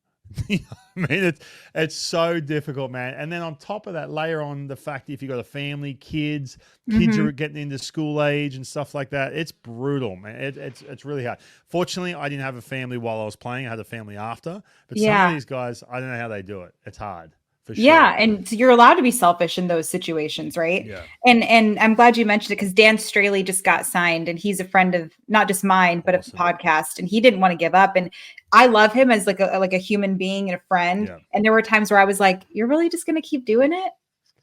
I mean, it's so difficult, man. And then on top of that, layer on the fact that if you've got a family, kids are getting into school age and stuff like that, it's brutal, man. It's really hard. Fortunately, I didn't have a family while I was playing. I had a family after. But some of these guys, I don't know how they do it. It's hard. For sure. Yeah, and so you're allowed to be selfish in those situations, right? Yeah. And I'm glad you mentioned it because Dan Straley just got signed, and he's a friend of not just mine, but of the podcast, and he didn't want to give up. And I love him as like a human being and a friend. Yeah. And there were times where I was like, "You're really just going to keep doing it?"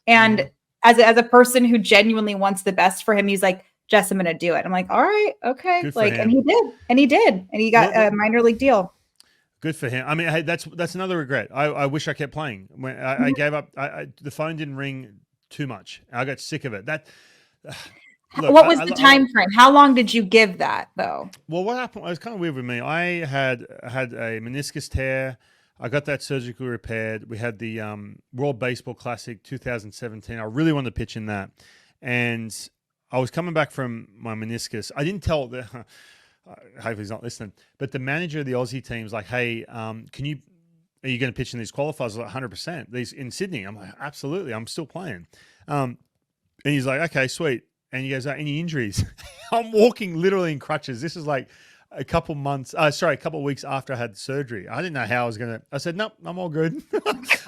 And as a person who genuinely wants the best for him, he's like, "Jess, I'm going to do it." I'm like, "All right, okay." Good like, and he did, and he got a minor league deal. Good for him. I mean, hey, that's another regret. I wish I kept playing. When I gave up, the phone didn't ring too much. I got sick of it. Look, what was the time frame? How long did you give that, though? Well, what happened? It was kind of weird with me. I had a meniscus tear. I got that surgically repaired. We had the World Baseball Classic 2017. I really wanted to pitch in that, and I was coming back from my meniscus. I didn't tell the. Hopefully he's not listening. But the manager of the Aussie team's like, hey, are you going to pitch in these qualifiers? Like 100%. These in Sydney. I'm like, absolutely. I'm still playing. And he's like, okay, sweet. And he goes, any injuries? I'm walking literally in crutches. This is like a couple of weeks after I had surgery. I didn't know how I was going to. I said, nope, I'm all good.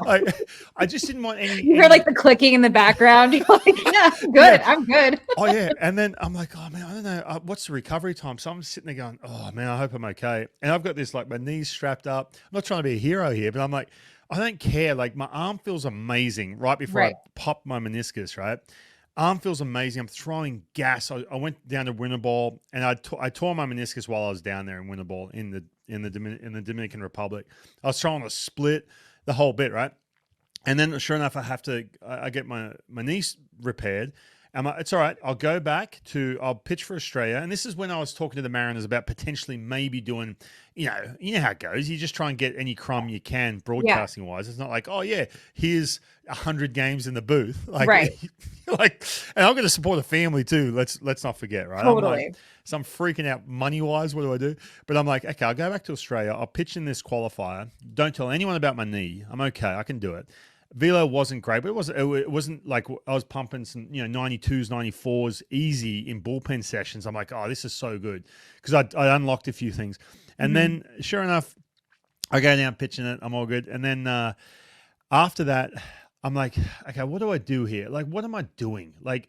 I just didn't want any. You heard like the clicking in the background. You're like, yeah, good. Yeah. I'm good. Oh, yeah. And then I'm like, oh, man, I don't know. What's the recovery time? So I'm sitting there going, oh, man, I hope I'm okay. And I've got this, like, my knees strapped up. I'm not trying to be a hero here, but I'm like, I don't care. Like, my arm feels amazing right before I pop my meniscus, right? Arm feels amazing. I'm throwing gas. I went down to Winnable, and I tore my meniscus while I was down there in Winnable in the Dominican Republic. I was throwing a split, the whole bit, right? And then, sure enough, I get my knees repaired. It's all right. I'll pitch for Australia. And this is when I was talking to the Mariners about potentially maybe doing, you know how it goes. You just try and get any crumb you can broadcasting wise. It's not like, oh yeah, here's 100 games in the booth. Like, right. And I'm going to support a family too. Let's not forget, right? Totally. So I'm freaking out money wise. What do I do? But I'm like, okay, I'll go back to Australia. I'll pitch in this qualifier. Don't tell anyone about my knee. I'm okay. I can do it. Velo wasn't great, but it wasn't like I was pumping some 92s, 94s easy in bullpen sessions. I'm like, oh, this is so good because I unlocked a few things, and then sure enough, I go down pitching it. I'm all good, and then after that, I'm like, okay, what do I do here? Like, what am I doing? Like,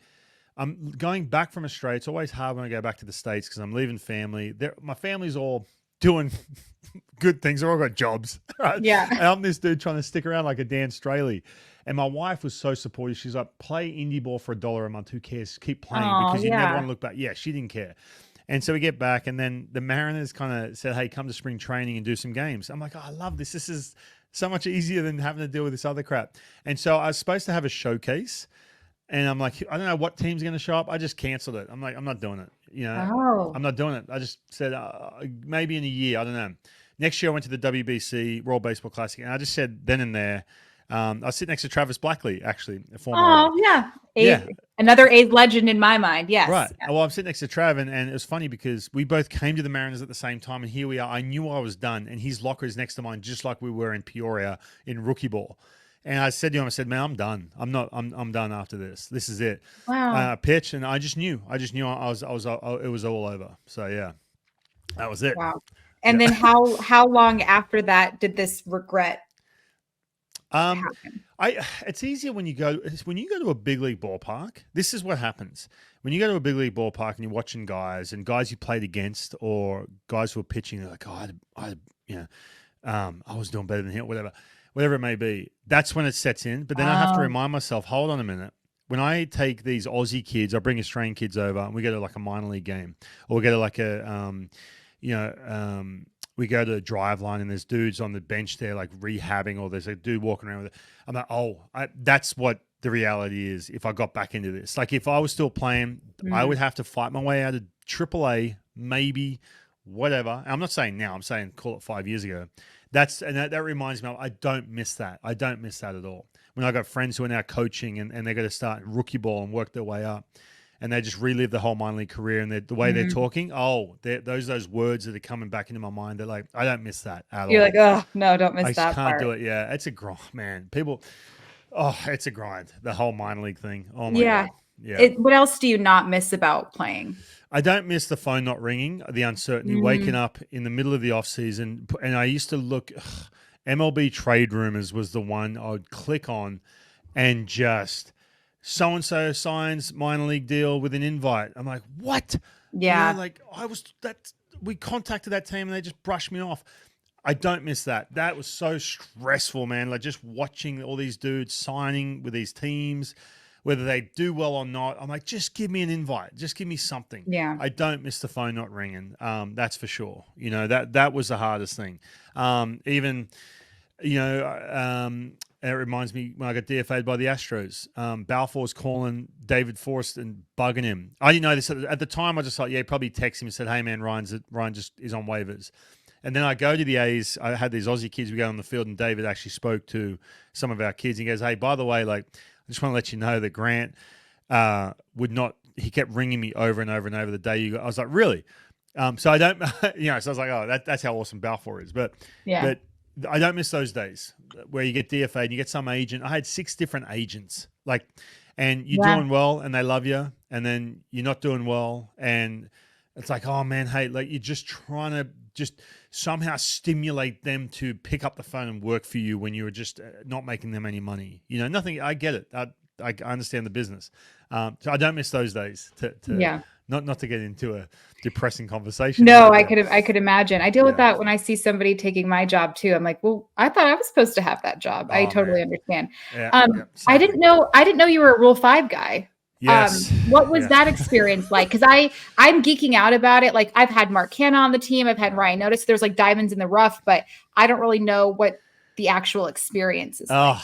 I'm going back from Australia. It's always hard when I go back to the States because I'm leaving family. My family's all doing good things. They're all got jobs. Right? Yeah. And I'm this dude trying to stick around like a Dan Straley. And my wife was so supportive. She's like, play indie ball for $1 a month. Who cares? Keep playing because you never want to look back. Yeah, she didn't care. And so we get back, and then the Mariners kind of said, hey, come to spring training and do some games. I'm like, oh, I love this. This is so much easier than having to deal with this other crap. And so I was supposed to have a showcase. And I'm like, I don't know what team's going to show up. I just canceled it. I'm like, I'm not doing it. I'm not doing it. I just said maybe in a year. I don't know. Next year I went to the WBC World Baseball Classic, and I just said then and there. I sit next to Travis Blackley, actually, a former. Oh yeah, another A's legend in my mind. Yes, right. Yeah. Well, I'm sitting next to Trav, and it was funny because we both came to the Mariners at the same time, and here we are. I knew I was done, and his locker is next to mine, just like we were in Peoria in rookie ball. And I said to him, man, I'm done. I'm done after this. This is it. Wow. Pitch, and I just knew it was all over. So yeah, that was it. Wow. And then how long after that did this regret happen? It's easier when you go to a big league ballpark. This is what happens. When you go to a big league ballpark and you're watching guys you played against or guys who are pitching, they're like, oh, I was doing better than him, whatever it may be. That's when it sets in. But then I have to remind myself, hold on a minute. When I take these Aussie kids, I bring Australian kids over and we go to like a minor league game, or we go to like we go to a drive line and there's dudes on the bench there like rehabbing, or there's a dude walking around with it. I'm like, that's what the reality is. If I got back into this, like if I was still playing, I would have to fight my way out of AAA, maybe whatever. I'm not saying now, I'm saying call it 5 years ago. That reminds me, I don't miss that. I don't miss that at all. When I got friends who are now coaching and they're going to start rookie ball and work their way up, and they just relive the whole minor league career, and the way they're talking, those words that are coming back into my mind, they're like, I don't miss that at all. You're like, oh, no, don't miss that I just can't part. do it. Yeah, it's a grind, man. It's a grind, the whole minor league thing. Oh, my God. Yeah. What else do you not miss about playing? I don't miss the phone not ringing, the uncertainty, waking up in the middle of the off season. And I used to look, MLB trade rumors was the one I would click on, and just so-and-so signs minor league deal with an invite. I'm like, what? Yeah. We contacted that team and they just brushed me off. I don't miss that. That was so stressful, man. Like just watching all these dudes signing with these teams, whether they do well or not. I'm like, just give me an invite. Just give me something. Yeah. I don't miss the phone not ringing. That's for sure. That was the hardest thing. It reminds me when I got DFA'd by the Astros. Balfour's calling David Forrest and bugging him. I didn't know this at the time. I just thought, probably text him and said, hey, man, Ryan just is on waivers. And then I go to the A's. I had these Aussie kids. We go on the field, and David actually spoke to some of our kids. He goes, hey, by the way, like, I just want to let you know that Grant would not – he kept ringing me over and over and over the day you got. I was like, really? So I don't – so I was like, oh, that's how awesome Balfour is. But I don't miss those days where you get DFA'd and you get some agent. I had 6 different agents, and you're doing well and they love you, and then you're not doing well, and it's like, oh man, hey, like you're just trying to just somehow stimulate them to pick up the phone and work for you when you were just not making them any money. Nothing. I get it. I understand the business. So I don't miss those days. Not to get into a depressing conversation. No, I could imagine. I deal with that when I see somebody taking my job too. I'm like, well, I thought I was supposed to have that job. I totally understand. I didn't know you were a Rule 5 guy. Yes. What was that experience like? Because I'm geeking out about it. Like I've had Mark Hanna on the team. I've had Ryan Notice. There's like diamonds in the rough, but I don't really know what the actual experience is like.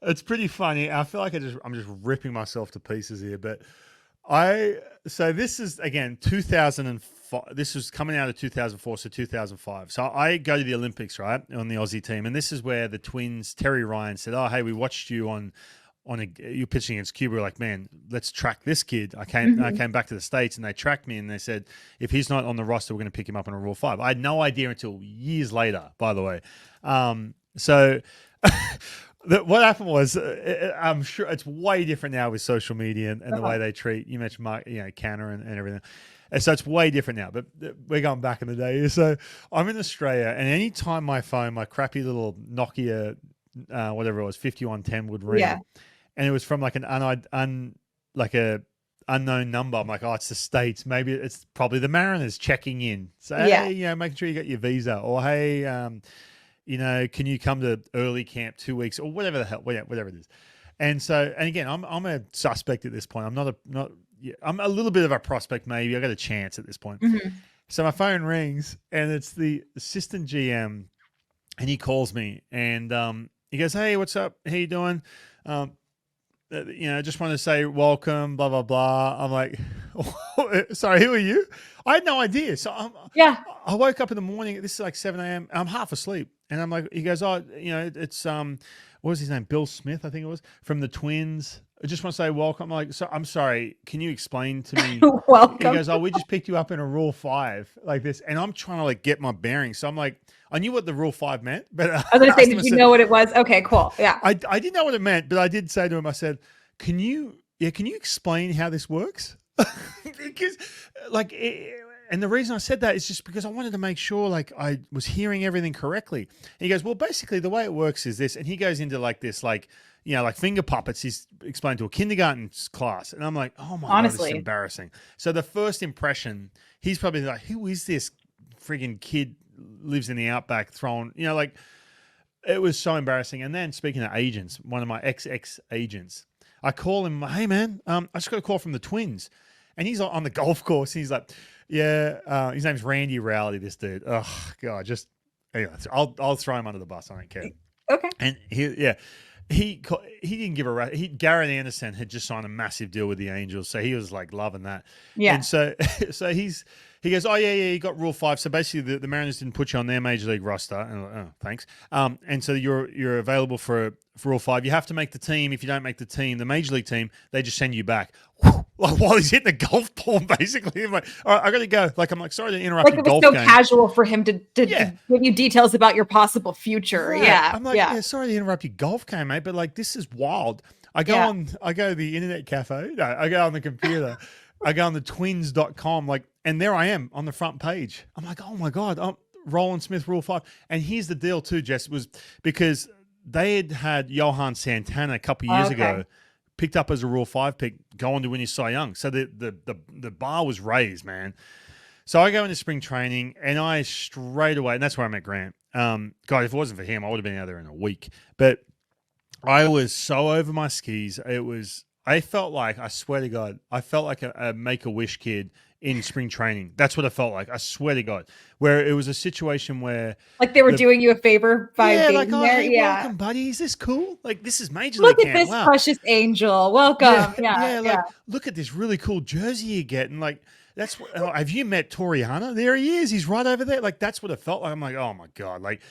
It's pretty funny. I feel like I'm just ripping myself to pieces here, but so this is again 2005. This was coming out of 2004, so 2005. So I go to the Olympics, right, on the Aussie team, and this is where the Twins, Terry Ryan, said, "Oh, hey, we watched you you're pitching against Cuba." We're like, man, let's track this kid. I came back to the States, and they tracked me, and they said, if he's not on the roster, we're going to pick him up on a Rule 5. I had no idea until years later, by the way. What happened was, I'm sure it's way different now with social media and the way they treat. You mentioned Mark, Canner and everything. And so it's way different now, but we're going back in the day. So I'm in Australia, and anytime my phone, my crappy little Nokia, whatever it was, 5110 would ring, and it was from like an unknown number. I'm like, oh, it's the States. Maybe it's probably the Mariners checking in. So hey, making sure you got your visa, or hey, can you come to early camp 2 weeks, or whatever the hell, whatever it is. And again, I'm a suspect at this point. I'm a little bit of a prospect, maybe. I got a chance at this point. Mm-hmm. So my phone rings, and it's the assistant GM, and he calls me, and he goes, "Hey, what's up? How you doing? Just want to say welcome, blah, blah, blah." I'm like, sorry, who are you? I had no idea. So I woke up in the morning. This is like 7 a.m. I'm half asleep. And I'm like, he goes, oh, it's, what was his name? Bill Smith, I think it was, from the Twins. I just want to say welcome. I'm like, I'm sorry. Can you explain to me? Welcome. He goes, oh, we just picked you up in a Rule 5 like this. And I'm trying to like get my bearings. So I'm like, I knew what the Rule 5 meant, but I was going to say, did you know what it was? Okay, cool. Yeah. I didn't know what it meant, but I did say to him, I said, can you explain how this works? Because And the reason I said that is just because I wanted to make sure like I was hearing everything correctly. And he goes, well, basically the way it works is this. And he goes into like this, like, you know, like finger puppets. He's explained to a kindergarten class. And I'm like, oh my God, this is embarrassing. So the first impression, he's probably like, who is this friggin' kid lives in the outback throwing, you know, like it was so embarrassing. And then speaking of agents, one of my ex-agents, I call him, hey man, I just got a call from the Twins. And he's on the golf course. And he's like, yeah, his name's Randy Rowley, this dude. Oh God, just, anyway, I'll throw him under the bus. I don't care. Okay. And he didn't give a Garrett Anderson had just signed a massive deal with the Angels, so he was like loving that. Yeah. And so he goes, oh yeah, you got Rule 5. So basically, the Mariners didn't put you on their major league roster. And I'm like, oh, thanks. And so you're available for Rule 5. You have to make the team. If you don't make the team, the major league team, they just send you back. Like while he's hitting the golf ball, basically. I'm like, all right, I got to go. Like, I'm like, sorry to interrupt your golf game. Like it was so casual for him to give you details about your possible future. Right. Yeah. I'm like, sorry to interrupt your golf game, mate, but like, this is wild. I go to the internet cafe. No, I go on the computer. I go on the twins.com, like, and there I am on the front page. I'm like, oh my God, I'm Roland-Smith Rule 5. And here's the deal too, Jess, was because they had Johan Santana a couple of years ago, picked up as a Rule 5 pick, going to win his Cy Young. So the bar was raised, man. So I go into spring training, and I straight away, and that's where I met Grant. God, if it wasn't for him, I would have been out there in a week. But I was so over my skis. I felt like, I swear to God, I felt like a Make-A-Wish kid in spring training. That's what I felt like. I swear to God. Where it was a situation where... Like they were doing you a favor by being like, oh, there. Hey, welcome, buddy. Is this cool? Like, this is Major Look League at camp. this precious angel. Welcome. Look at this really cool jersey you're getting. Like, that's what... have you met Toriano? There he is. He's right over there. Like, that's what it felt like. I'm like, oh, my God. Like,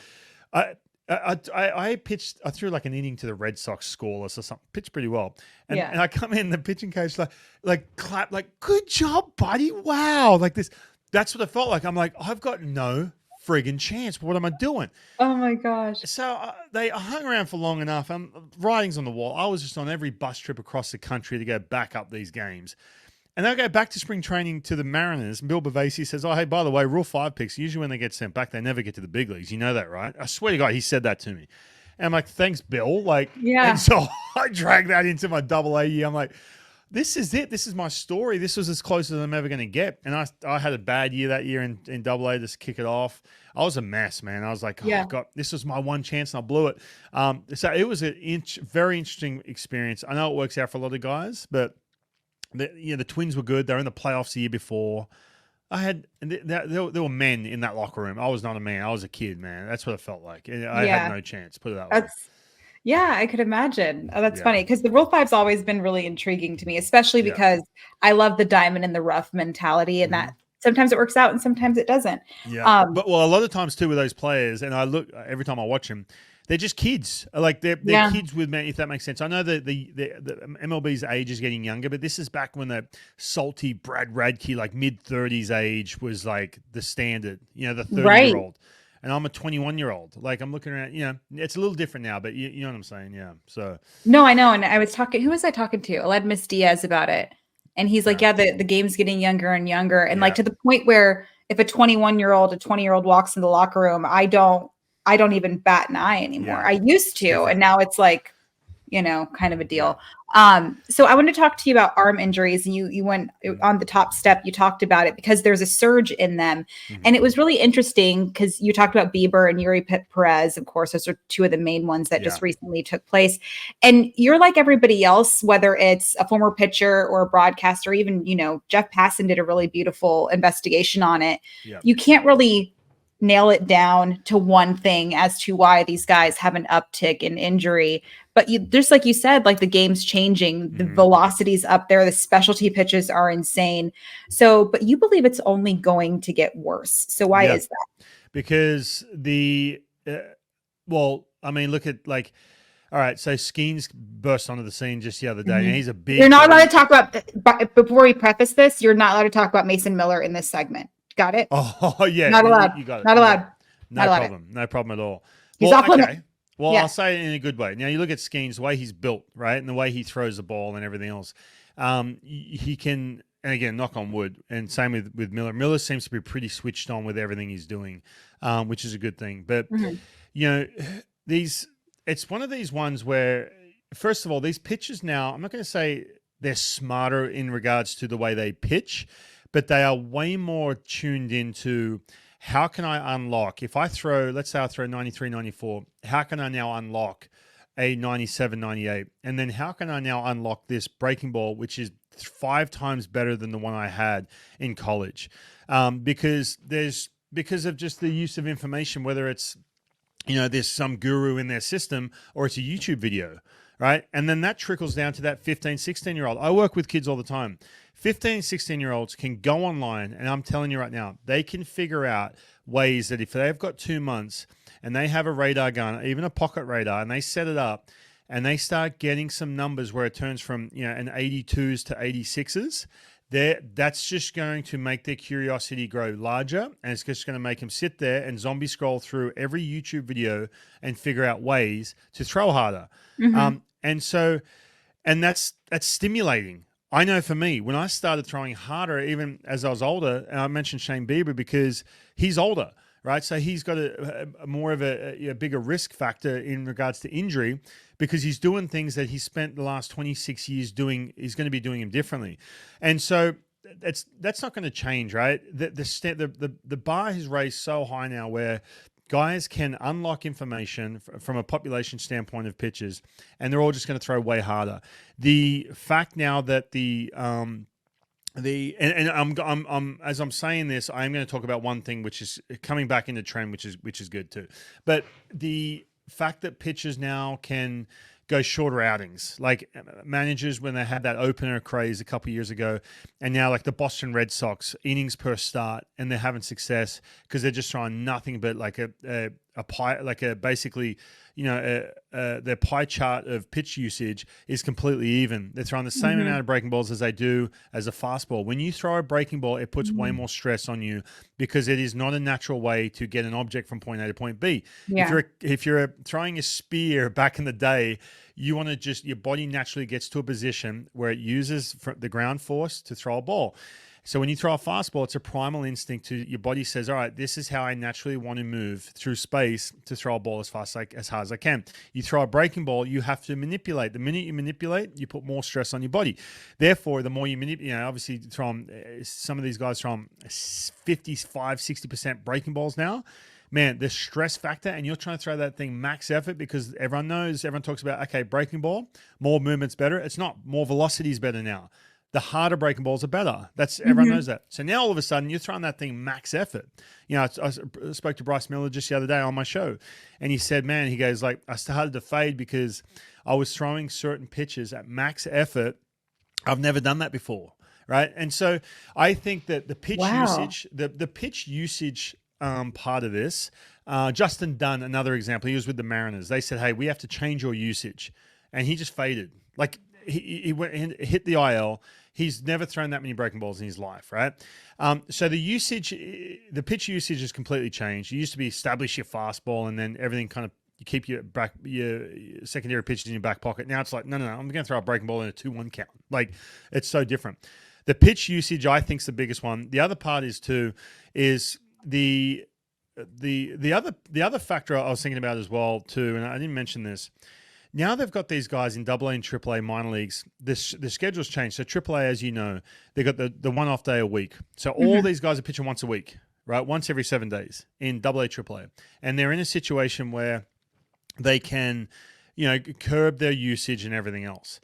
I pitched, I threw like an inning to the Red Sox scoreless or something, pitched pretty well. And I come in, the pitching coach like clap, like, good job, buddy. Wow. Like this, that's what it felt like. I'm like, I've got no friggin' chance. What am I doing? Oh my gosh. So they hung around for long enough. Writing's on the wall. I was just on every bus trip across the country to go back up these games. And they'll go back to spring training to the Mariners. And Bill Bavasi says, oh, hey, by the way, Rule 5 picks, usually when they get sent back, they never get to the big leagues. You know that, right? I swear to God, he said that to me. And I'm like, thanks, Bill. Like, and so I dragged that into my AA year. I'm like, this is it. This is my story. This was as close as I'm ever going to get. And I had a bad year that year in AA to kick it off. I was a mess, man. I was like, oh, God, this was my one chance, and I blew it. So it was a very interesting experience. I know it works out for a lot of guys, but the Twins were good. They were in the playoffs the year before. There were men in that locker room. I was not a man. I was a kid, man. That's what it felt like. I had no chance. Put it that way. Yeah, I could imagine. Oh, that's funny because the Rule 5's always been really intriguing to me, especially because I love the diamond in the rough mentality, and that sometimes it works out and sometimes it doesn't. Yeah, but a lot of times too with those players, and I look every time I watch them, they're just kids. Like they're kids with men, if that makes sense. I know that the MLB's age is getting younger, but this is back when the salty Brad Radke, like mid-30s age, was like the standard. You know, the 30-year-old. And I'm a 21-year-old. Like I'm looking around. You know, it's a little different now, but you know what I'm saying. Yeah. So. No, I know. And I was talking. Who was I talking to? Aledmus Diaz about it, and he's like, the game's getting younger and younger, and like to the point where if a 21-year-old, a 20-year-old walks in the locker room, I don't even bat an eye anymore. I used to, and now it's like, kind of a deal. So I want to talk to you about arm injuries, and you went on the top step. You talked about it because there's a surge in them, and it was really interesting because you talked about Bieber and Yuri Perez. Of course, those are two of the main ones that just recently took place. And you're like everybody else, whether it's a former pitcher or a broadcaster, even Jeff Passan did a really beautiful investigation on it. You can't really nail it down to one thing as to why these guys have an uptick in injury. But just like you said, like the game's changing, the velocity's up there, the specialty pitches are insane. So, but you believe it's only going to get worse. So why is that? Because look at like, all right, so Skeens burst onto the scene just the other day, and he's a big... You're not allowed to talk about, before we preface this, you're not allowed to talk about Mason Miller in this segment. Got it? Oh, yeah. Not allowed. You got it. Not allowed. No problem. No problem at all. He's off limit. Well, I'll say it in a good way. Now, you look at Skeens, the way he's built, right, and the way he throws the ball and everything else. He can and again, knock on wood, and same with Miller. Miller seems to be pretty switched on with everything he's doing, which is a good thing. But you know, it's one of these ones where, first of all, these pitchers now, I'm not going to say they're smarter in regards to the way they pitch, but they are way more tuned into how can I unlock, if I throw, let's say I throw 93, 94, how can I now unlock a 97, 98? And then how can I now unlock this breaking ball, which is 5 times better than the one I had in college? Because of just the use of information, whether it's, you know, there's some guru in their system or it's a YouTube video, right? And then that trickles down to that 15, 16-year-old. I work with kids all the time. 15, 16-year-olds can go online, and I'm telling you right now, they can figure out ways that if they've got 2 months and they have a radar gun, even a pocket radar, and they set it up and they start getting some numbers where it turns from, you know, an 82s to 86s, that's just going to make their curiosity grow larger, and it's just going to make them sit there and zombie scroll through every YouTube video and figure out ways to throw harder. And that's stimulating. I know for me, when I started throwing harder, even as I was older, and I mentioned Shane Bieber because he's older, right? So he's got a more of a bigger risk factor in regards to injury because he's doing things that he spent the last 26 years doing. He's going to be doing them differently. And so that's not going to change, right? The bar has raised so high now where guys can unlock information from a population standpoint of pitches, and they're all just going to throw way harder. The fact now that I'm as I'm saying this, I'm going to talk about one thing which is coming back into trend, which is good too. But the fact that pitchers now can go shorter outings, like managers when they had that opener craze a couple of years ago, and now like the Boston Red Sox, innings per start, and they're having success because they're just throwing nothing but like a pie, like a basically, you know, their pie chart of pitch usage is completely even. They're throwing the same amount of breaking balls as they do as a fastball. When you throw a breaking ball, it puts way more stress on you because it is not a natural way to get an object from point A to point B. Yeah. If you're throwing a spear back in the day, you want to just, your body naturally gets to a position where it uses the ground force to throw a ball. So when you throw a fastball, it's a primal instinct to your body says, all right, this is how I naturally want to move through space to throw a ball as hard as I can. You throw a breaking ball, you have to manipulate. The minute you manipulate, you put more stress on your body. Therefore, the more you manipulate, you know, obviously some of these guys throw 55, 60% breaking balls now. Man, the stress factor, and you're trying to throw that thing max effort because everyone talks about, okay, breaking ball, more movement's better. It's not, more velocity is better now. The harder breaking balls are better. Everyone knows that. So now all of a sudden you're throwing that thing max effort. You know, I spoke to Bryce Miller just the other day on my show, and he said, man, he goes like, I started to fade because I was throwing certain pitches at max effort. I've never done that before, right? And so I think that the pitch usage, the pitch usage part of this, Justin Dunn, another example, he was with the Mariners. They said, hey, we have to change your usage. And he just faded. Like he went and hit the IL. He's never thrown that many breaking balls in his life, right? So the pitch usage has completely changed. You used to be establish your fastball and then everything kind of, you keep your secondary pitches in your back pocket. Now it's like, no, I'm going to throw a breaking ball in a 2-1 count. Like, it's so different. The pitch usage, I think, is the biggest one. The other part is the other factor I was thinking about as well too, and I didn't mention this. Now they've got these guys in AA and AAA minor leagues. The schedule's changed. So AAA, as you know, they got the one off day a week. So all these guys are pitching once a week, right? Once every 7 days in AA, AAA, and they're in a situation where they can, you know, curb their usage and everything else.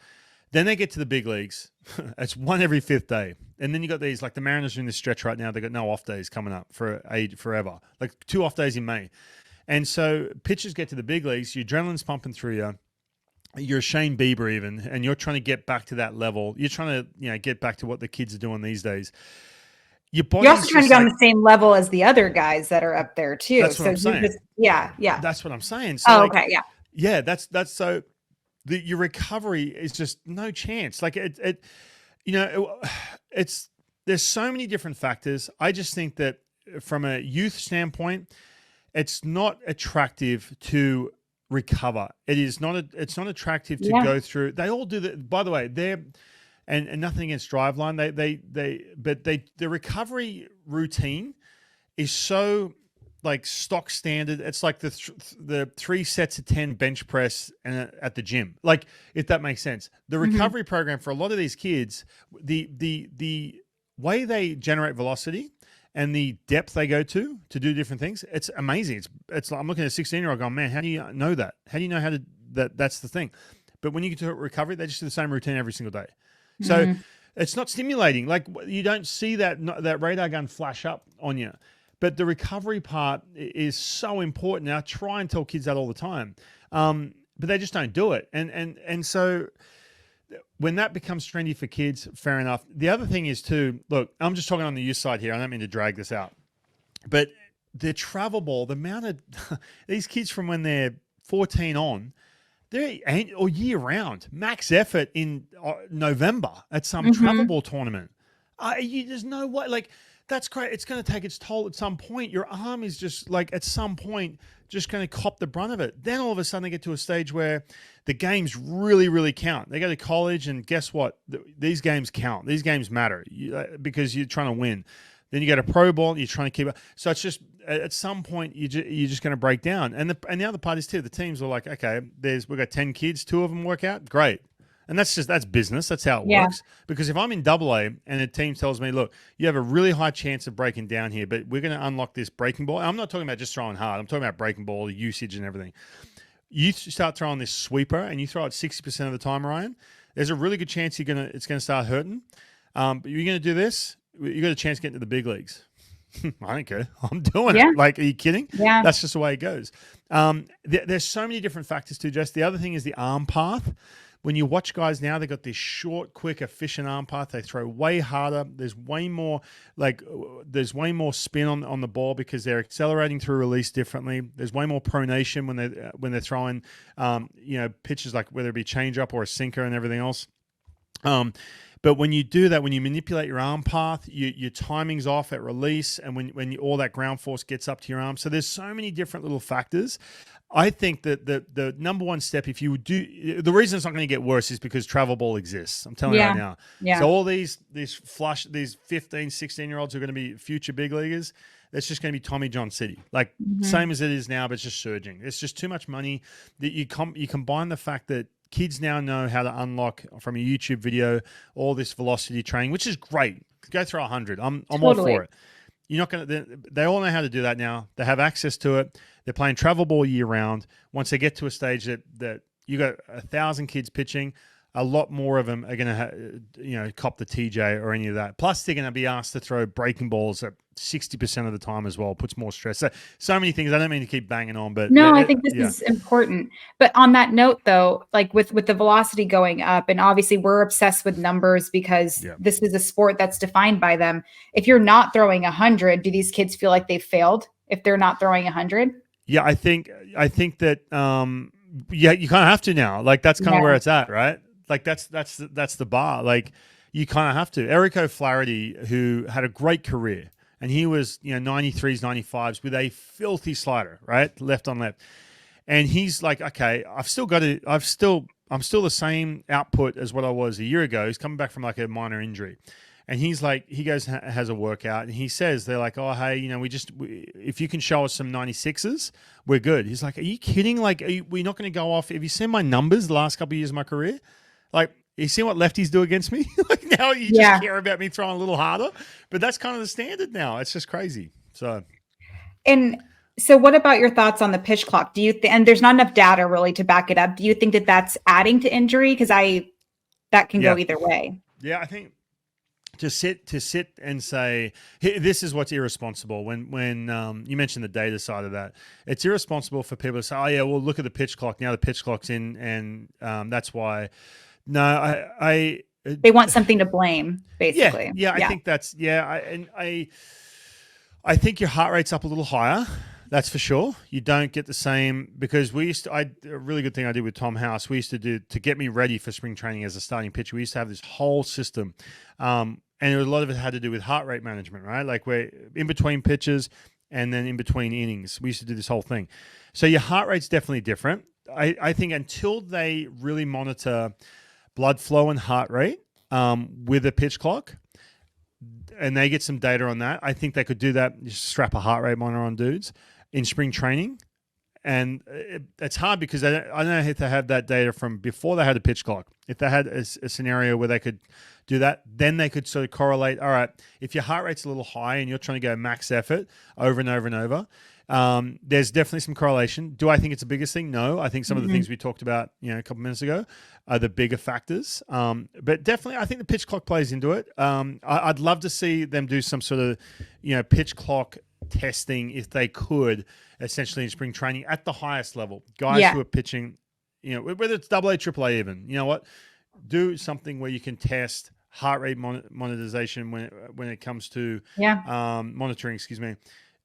Then they get to the big leagues. It's one every 5th day. And then you got these, like the Mariners are in this stretch right now. They got no off days coming up forever. Like 2 off days in May. And so pitchers get to the big leagues. Your adrenaline's pumping through you. You're Shane Bieber even, and you're trying to get back to that level. You're trying to, you know, get back to what the kids are doing these days. You're also trying to get on the same level as the other guys that are up there too. That's what I'm saying. Yeah. That's what I'm saying. So okay, yeah. Yeah, that's so. Your recovery is just no chance. Like it, you know, there's so many different factors. I just think that from a youth standpoint, it's not attractive to recover. It's not attractive to go through. They all do that. By the way, and nothing against Driveline. The recovery routine is so like stock standard. It's like the 3 sets of 10 bench press and at the gym. Like, if that makes sense. The recovery program for a lot of these kids, the way they generate velocity and the depth they go to do different things, it's amazing. It's like I'm looking at a 16-year-old going, man, how do you know that? How do you know how to that's the thing? But when you get to recovery, they just do the same routine every single day. So it's not stimulating. Like, you don't see that radar gun flash up on you. But the recovery part is so important. Now, I try and tell kids that all the time, but they just don't do it. And so when that becomes trendy for kids, fair enough. The other thing is too, look, I'm just talking on the youth side here. I don't mean to drag this out, but the travel ball, the amount of these kids from when they're 14 on, they're or year round, max effort in November at some travel ball tournament. There's no way, like, that's great. It's going to take its toll at some point. Your arm is just like, at some point, just going to cop the brunt of it. Then all of a sudden they get to a stage where the games really, really count. They go to college, and guess what? These games count. These games matter because you're trying to win. Then you go to pro ball, and you're trying to keep up. So it's just, at some point, you're just going to break down. And the other part is too, the teams are like, okay, we've got 10 kids, 2 of them work out, great. And that's business. That's how it works. Because if I'm in AA and a team tells me, look, you have a really high chance of breaking down here, but we're going to unlock this breaking ball. And I'm not talking about just throwing hard. I'm talking about breaking ball, usage and everything. You start throwing this sweeper and you throw it 60% of the time, Ryan, there's a really good chance it's going to start hurting. But you're going to do this, you got a chance to get into the big leagues. I don't care. I'm doing it. Like, are you kidding? Yeah. That's just the way it goes. There's so many different factors too, Jess. The other thing is the arm path. When you watch guys now, they've got this short, quick, efficient arm path. They throw way harder. There's way more spin on the ball because they're accelerating through release differently. There's way more pronation when they're throwing pitches, like whether it be changeup or a sinker and everything else. But when you do that, when you manipulate your arm path, your timing's off at release, and when all that ground force gets up to your arm. So there's so many different little factors. I think that the number one step, if you would do, the reason it's not going to get worse is because travel ball exists. I'm telling you right now. Yeah. So all these 15, 16-year-olds who are going to be future big leaguers, it's just going to be Tommy John City. Like, same as it is now, but it's just surging. It's just too much money. That you combine the fact that kids now know how to unlock from a YouTube video all this velocity training, which is great. Go throw 100. I'm all for it. You're not going to. They all know how to do that now. They have access to it. They're playing travel ball year round. Once they get to a stage that you got 1,000 kids pitching, a lot more of them are going to cop the TJ or any of that. Plus, they're going to be asked to throw breaking balls at 60% of the time as well. Puts more stress. So many things. I don't mean to keep banging on, but no, I think this is important. But on that note, though, like with the velocity going up, and obviously we're obsessed with numbers because this is a sport that's defined by them. If you're not throwing 100, do these kids feel like they've failed if they're not throwing 100? Yeah, I think that you kind of have to now. Like, that's kind of where it's at, right? Like, that's the bar. Like, you kind of have to. Eric O'Flaherty, who had a great career, and he was 93s, 95s with a filthy slider, right, left on left, and he's like, okay, I'm still the same output as what I was a year ago. He's coming back from like a minor injury. And he's like, he goes, has a workout, and he says, they're like, oh, hey, if you can show us some 96s, we're good. He's like, are you kidding? Like, we're not going to go off. Have you seen my numbers the last couple of years of my career? Like, you see what lefties do against me? Like, now you just care about me throwing a little harder. But that's kind of the standard now. It's just crazy. So what about your thoughts on the pitch clock? Do you and there's not enough data really to back it up. Do you think that that's adding to injury? Because that can go either way. Yeah, I think. To sit and say, hey, this is what's irresponsible. When you mentioned the data side of that, it's irresponsible for people to say, oh yeah, well, look at the pitch clock. Now the pitch clock's in, and that's why. No, they want something to blame, basically. Yeah, I think that's I think your heart rate's up a little higher. That's for sure. You don't get the same, because a really good thing I did with Tom House, we used to do to get me ready for spring training as a starting pitcher. We used to have this whole system. And a lot of it had to do with heart rate management, right? Like, we're in between pitches and then in between innings. We used to do this whole thing. So your heart rate's definitely different. I think until they really monitor blood flow and heart rate, with a pitch clock, and they get some data on that. I think they could do that. Just strap a heart rate monitor on dudes in spring training. And it's hard because I don't know if they have that data from before they had a pitch clock. If they had a scenario where they could do that, then they could sort of correlate, all right, if your heart rate's a little high and you're trying to go max effort over and over and over, there's definitely some correlation. Do I think it's the biggest thing? No. I think some of the things we talked about, a couple minutes ago are the bigger factors. But definitely, I think the pitch clock plays into it. I'd love to see them do some sort of, pitch clock testing if they could, essentially in spring training at the highest level. Guys who are pitching, whether it's AA, AAA even, you know what? Do something where you can test heart rate monetization when it comes to monitoring, excuse me.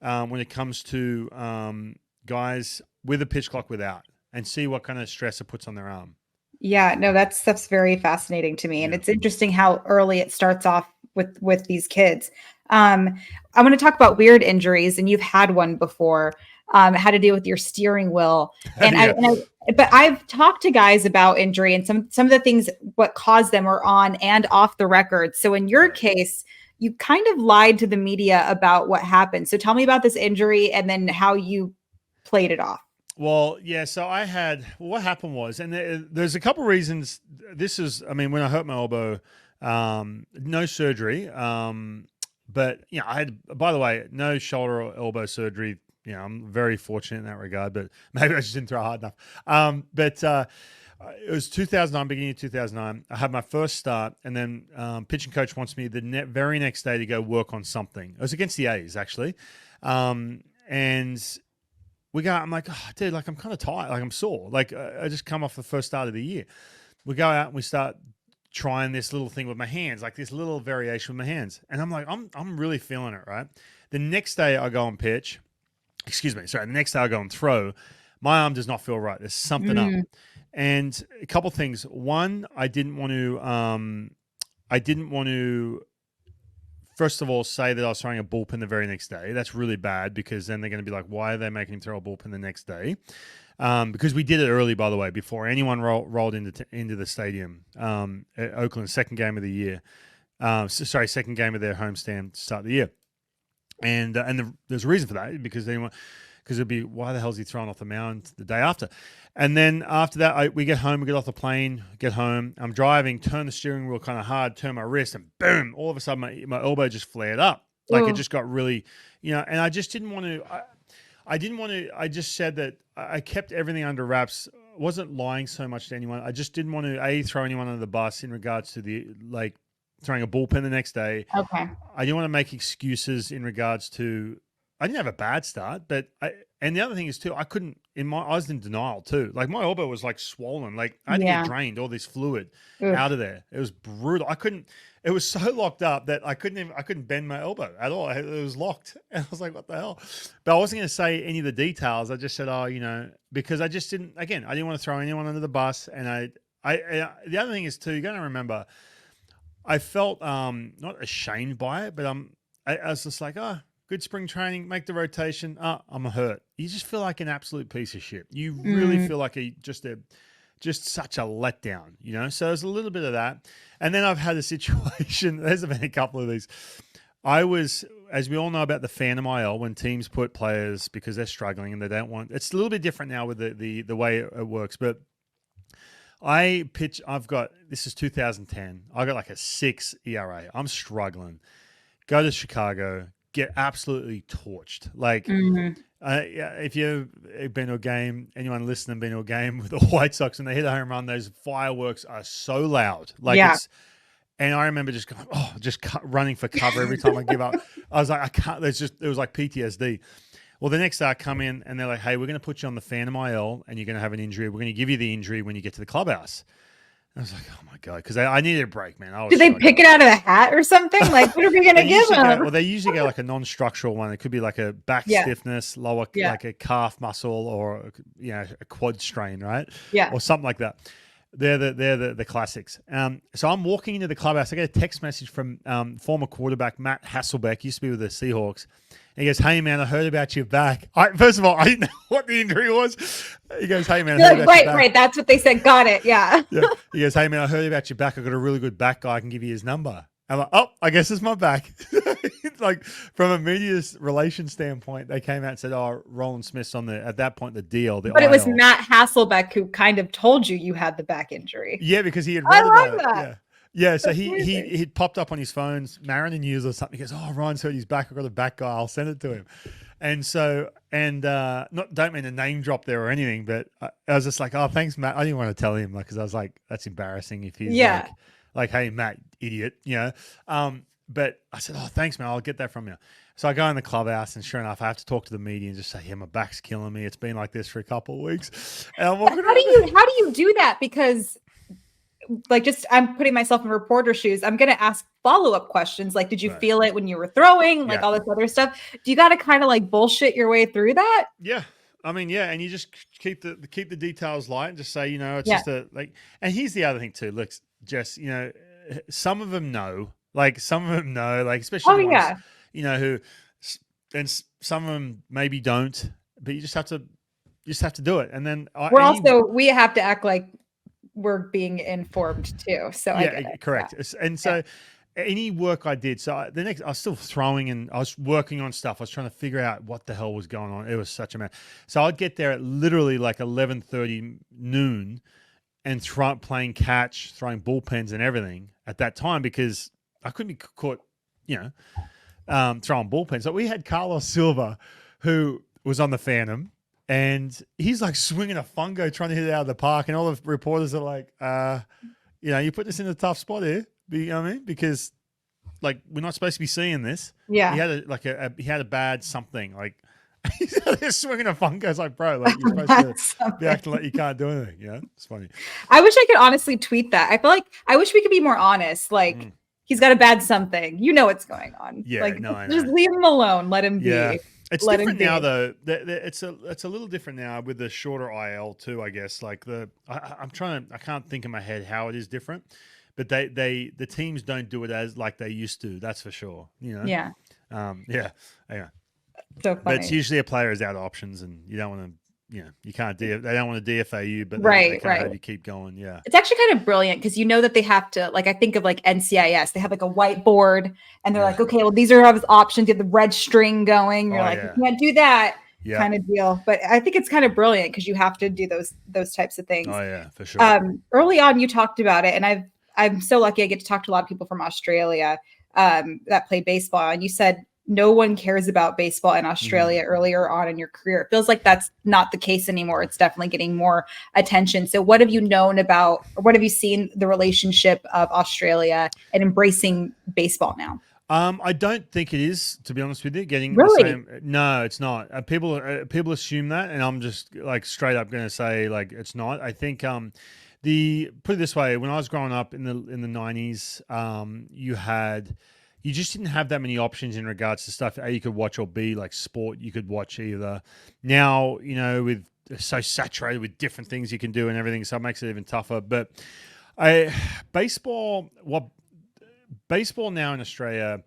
When it comes to guys with a pitch clock without, and see what kind of stress it puts on their arm. Yeah, no, that's very fascinating to me. And it's interesting how early it starts off with these kids. I want to talk about weird injuries, and you've had one before. It had to do with your steering wheel. And but I've talked to guys about injury and some of the things, what caused them are on and off the record. So in your case, you kind of lied to the media about what happened. So tell me about this injury and then how you played it off. Well, yeah. So what happened was, and there's a couple reasons. When I hurt my elbow, no surgery. But I had, by the way, no shoulder or elbow surgery. I'm very fortunate in that regard, but maybe I just didn't throw hard enough. It was 2009, beginning of 2009. I had my first start, and then pitching coach wants me the very next day to go work on something. It was against the A's, actually. And we go out, I'm like, oh, dude, I'm kind of tired. I'm sore. I just come off the first start of the year. We go out and we start trying this little thing with my hands, this little variation with my hands. And I'm like, I'm really feeling it, right? The next day I go and pitch. The next day I go and throw. My arm does not feel right. There's something up. And a couple things. One, I didn't want to, first of all, say that I was throwing a bullpen the very next day. That's really bad because then they're going to be like, why are they making him throw a bullpen the next day? Because we did it early, by the way, before anyone rolled into the stadium at Oakland, second game of the year. Second game of their homestand to start the year. And there's a reason for that because it'd be, why the hell is he throwing off the mound the day after? And then after that, we get home, we get off the plane, get home. I'm driving, turn the steering wheel kind of hard, turn my wrist, and boom! All of a sudden, my elbow just flared up. It just got really, and I just didn't want to. I didn't want to. I just said that I kept everything under wraps. I wasn't lying so much to anyone. I just didn't want to throw anyone under the bus in regards to the throwing a bullpen the next day. Okay. I didn't want to make excuses in regards to. I didn't have a bad start, but and the other thing is too, I was in denial too. My elbow was swollen. I had to get drained all this fluid out of there. It was brutal. It was so locked up that I couldn't bend my elbow at all. It was locked. And I was like, what the hell? But I wasn't going to say any of the details. I just said, because I just didn't want to throw anyone under the bus. And the other thing is too, you're going to remember, I felt not ashamed by it, but I was just like, good spring training, make the rotation. I'm hurt. You just feel like an absolute piece of shit. You really feel like just such a letdown, So there's a little bit of that. And then I've had a situation, there's been a couple of these. I was, as we all know about the phantom IL, when teams put players because they're struggling and they don't want, it's a little bit different now with the way it works, but this is 2010. I got a 6 ERA. I'm struggling. Go to Chicago, get absolutely torched. If you've been to a game, anyone listening been to a game with the White Sox and they hit a home run, those fireworks are so loud. And I remember just going, running for cover every time I give up. I was like, I can't. It was like PTSD. Well, the next day I come in and they're like, hey, we're going to put you on the phantom IL and you're going to have an injury. We're going to give you the injury when you get to the clubhouse. And I was like, oh my God, because I needed a break, man. Did they pick it out of the hat or something? What are we going to give them? They usually go a non-structural one. It could be a back stiffness, lower, a calf muscle or, a quad strain, right? Yeah. Or something like that. They're the classics. So I'm walking into the clubhouse. I get a text message from former quarterback Matt Hasselbeck, used to be with the Seahawks. He goes, "Hey man, I heard about your back." First of all, I didn't know what the injury was. He goes, "Hey man, I heard about your back." Right. That's what they said. Got it. Yeah. Yeah. He goes, "Hey man, I heard about your back. I got a really good back guy. I can give you his number." I'm like, "Oh, I guess it's my back." Like from a media relations standpoint, they came out and said, "Oh, Roland-Smith's on at that point the deal." But it was Matt Hasselbeck who kind of told you had the back injury. Yeah, because he had read about it. That. Yeah. So he popped up on his phones, Mariner News or something. He goes, "Oh, Ryan's hurt his back. I've got a back guy. I'll send it to him." And so, don't mean to name drop there or anything, but I was just like, "Oh, thanks, Matt." I didn't want to tell him, because I was like, that's embarrassing if he's like, "Hey, Matt, idiot," But I said, "Oh, thanks, man. I'll get that from you." So I go in the clubhouse, and sure enough, I have to talk to the media and just say, "Yeah, my back's killing me. It's been like this for a couple of weeks." And I'm walking how do you do that? Because I'm putting myself in reporter shoes. I'm going to ask follow-up questions. Like, did you feel it when you were throwing? Like all this other stuff. Do you got to kind of like bullshit your way through that? Yeah. I mean, yeah. And you just keep the details light and just say, it's just and here's the other thing too. Look, Jess, some of them know, especially the ones, who, and some of them maybe don't, but you just have to do it. And then we have to act like we're being informed too. So I get it. Correct. Yeah. And so any work I did, I was still throwing and I was working on stuff. I was trying to figure out what the hell was going on. It was such a mess. So I'd get there at literally like 11:30 noon and playing catch, throwing bullpens and everything at that time because I couldn't be caught, throwing bullpens. So we had Carlos Silva, who was on the Phantom, and he's like swinging a fungo trying to hit it out of the park, and all the reporters are like, "You put this in a tough spot here." You know what I mean? Because like we're not supposed to be seeing this. Yeah, he had a bad something like. He's out there swinging a fungo. It's like, bro, like you're supposed to be acting like you can't do anything. Yeah, it's funny. I wish I could honestly tweet that. I feel like I wish we could be more honest. Like he's got a bad something. You know what's going on. Yeah, like, no, I just leave him alone. Let him be. Yeah. It's different now, though. It's a little different now with the shorter IL too. I guess like I can't think in my head how it is different, but the teams don't do it as like they used to. That's for sure. Yeah. Yeah. So funny. But it's usually a player is out of options, and you don't want to, you can't. They don't want to DFA you, but they can't have you keep going. Yeah, it's actually kind of brilliant because that they have to. Like I think of like NCIS, they have like a whiteboard, and they're like, okay, well these are his options. You have the red string going. You're you can't do that kind of deal. But I think it's kind of brilliant because you have to do those types of things. Oh yeah, for sure. Early on, you talked about it, and I'm so lucky I get to talk to a lot of people from Australia that play baseball, and you said no one cares about baseball in Australia earlier on in your career. It feels like that's not the case anymore. It's definitely getting more attention. So what have you known about, or what have you seen the relationship of Australia and embracing baseball now? I don't think it is, to be honest with you, getting really? the same. No, it's not. People assume that, and I'm just like straight up going to say like it's not. I think put it this way, when I was growing up in the 90s, you just didn't have that many options in regards to stuff A, you could watch, or B, like sport you could watch either. Now, with so saturated with different things you can do and everything, so it makes it even tougher. But baseball now in Australia,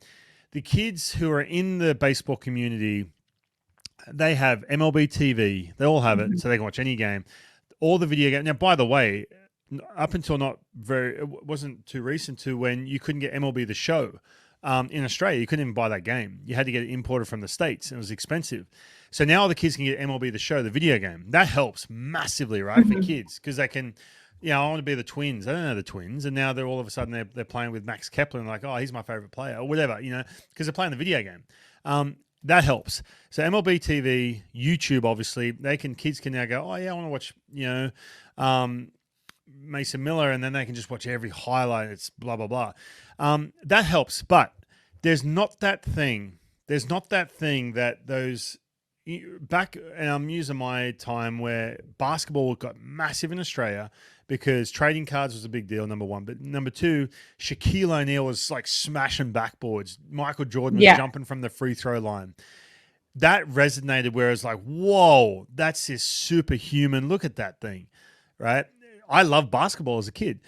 the kids who are in the baseball community, they have MLB TV. They all have it, so they can watch any game. All the video games. Now, by the way, up until it wasn't too recent to when you couldn't get MLB The Show. In Australia, you couldn't even buy that game. You had to get it imported from the States, and it was expensive. So now all the kids can get MLB The Show, the video game. That helps massively, right, for kids, because they can, I want to be the Twins. I don't know the Twins, and now they're all of a sudden they're playing with Max Kepler and like, oh, he's my favorite player or whatever, because they're playing the video game. That helps. So MLB TV, YouTube, obviously, kids can now go, oh yeah, I want to watch, Mason Miller, and then they can just watch every highlight. It's blah blah blah. That helps, but there's not that thing. There's not that thing that those back. And I'm using my time where basketball got massive in Australia because trading cards was a big deal. Number one, but number two, Shaquille O'Neal was like smashing backboards. Michael Jordan was jumping from the free throw line. That resonated where it's like, whoa, that's this superhuman. Look at that thing, right? I love basketball as a kid.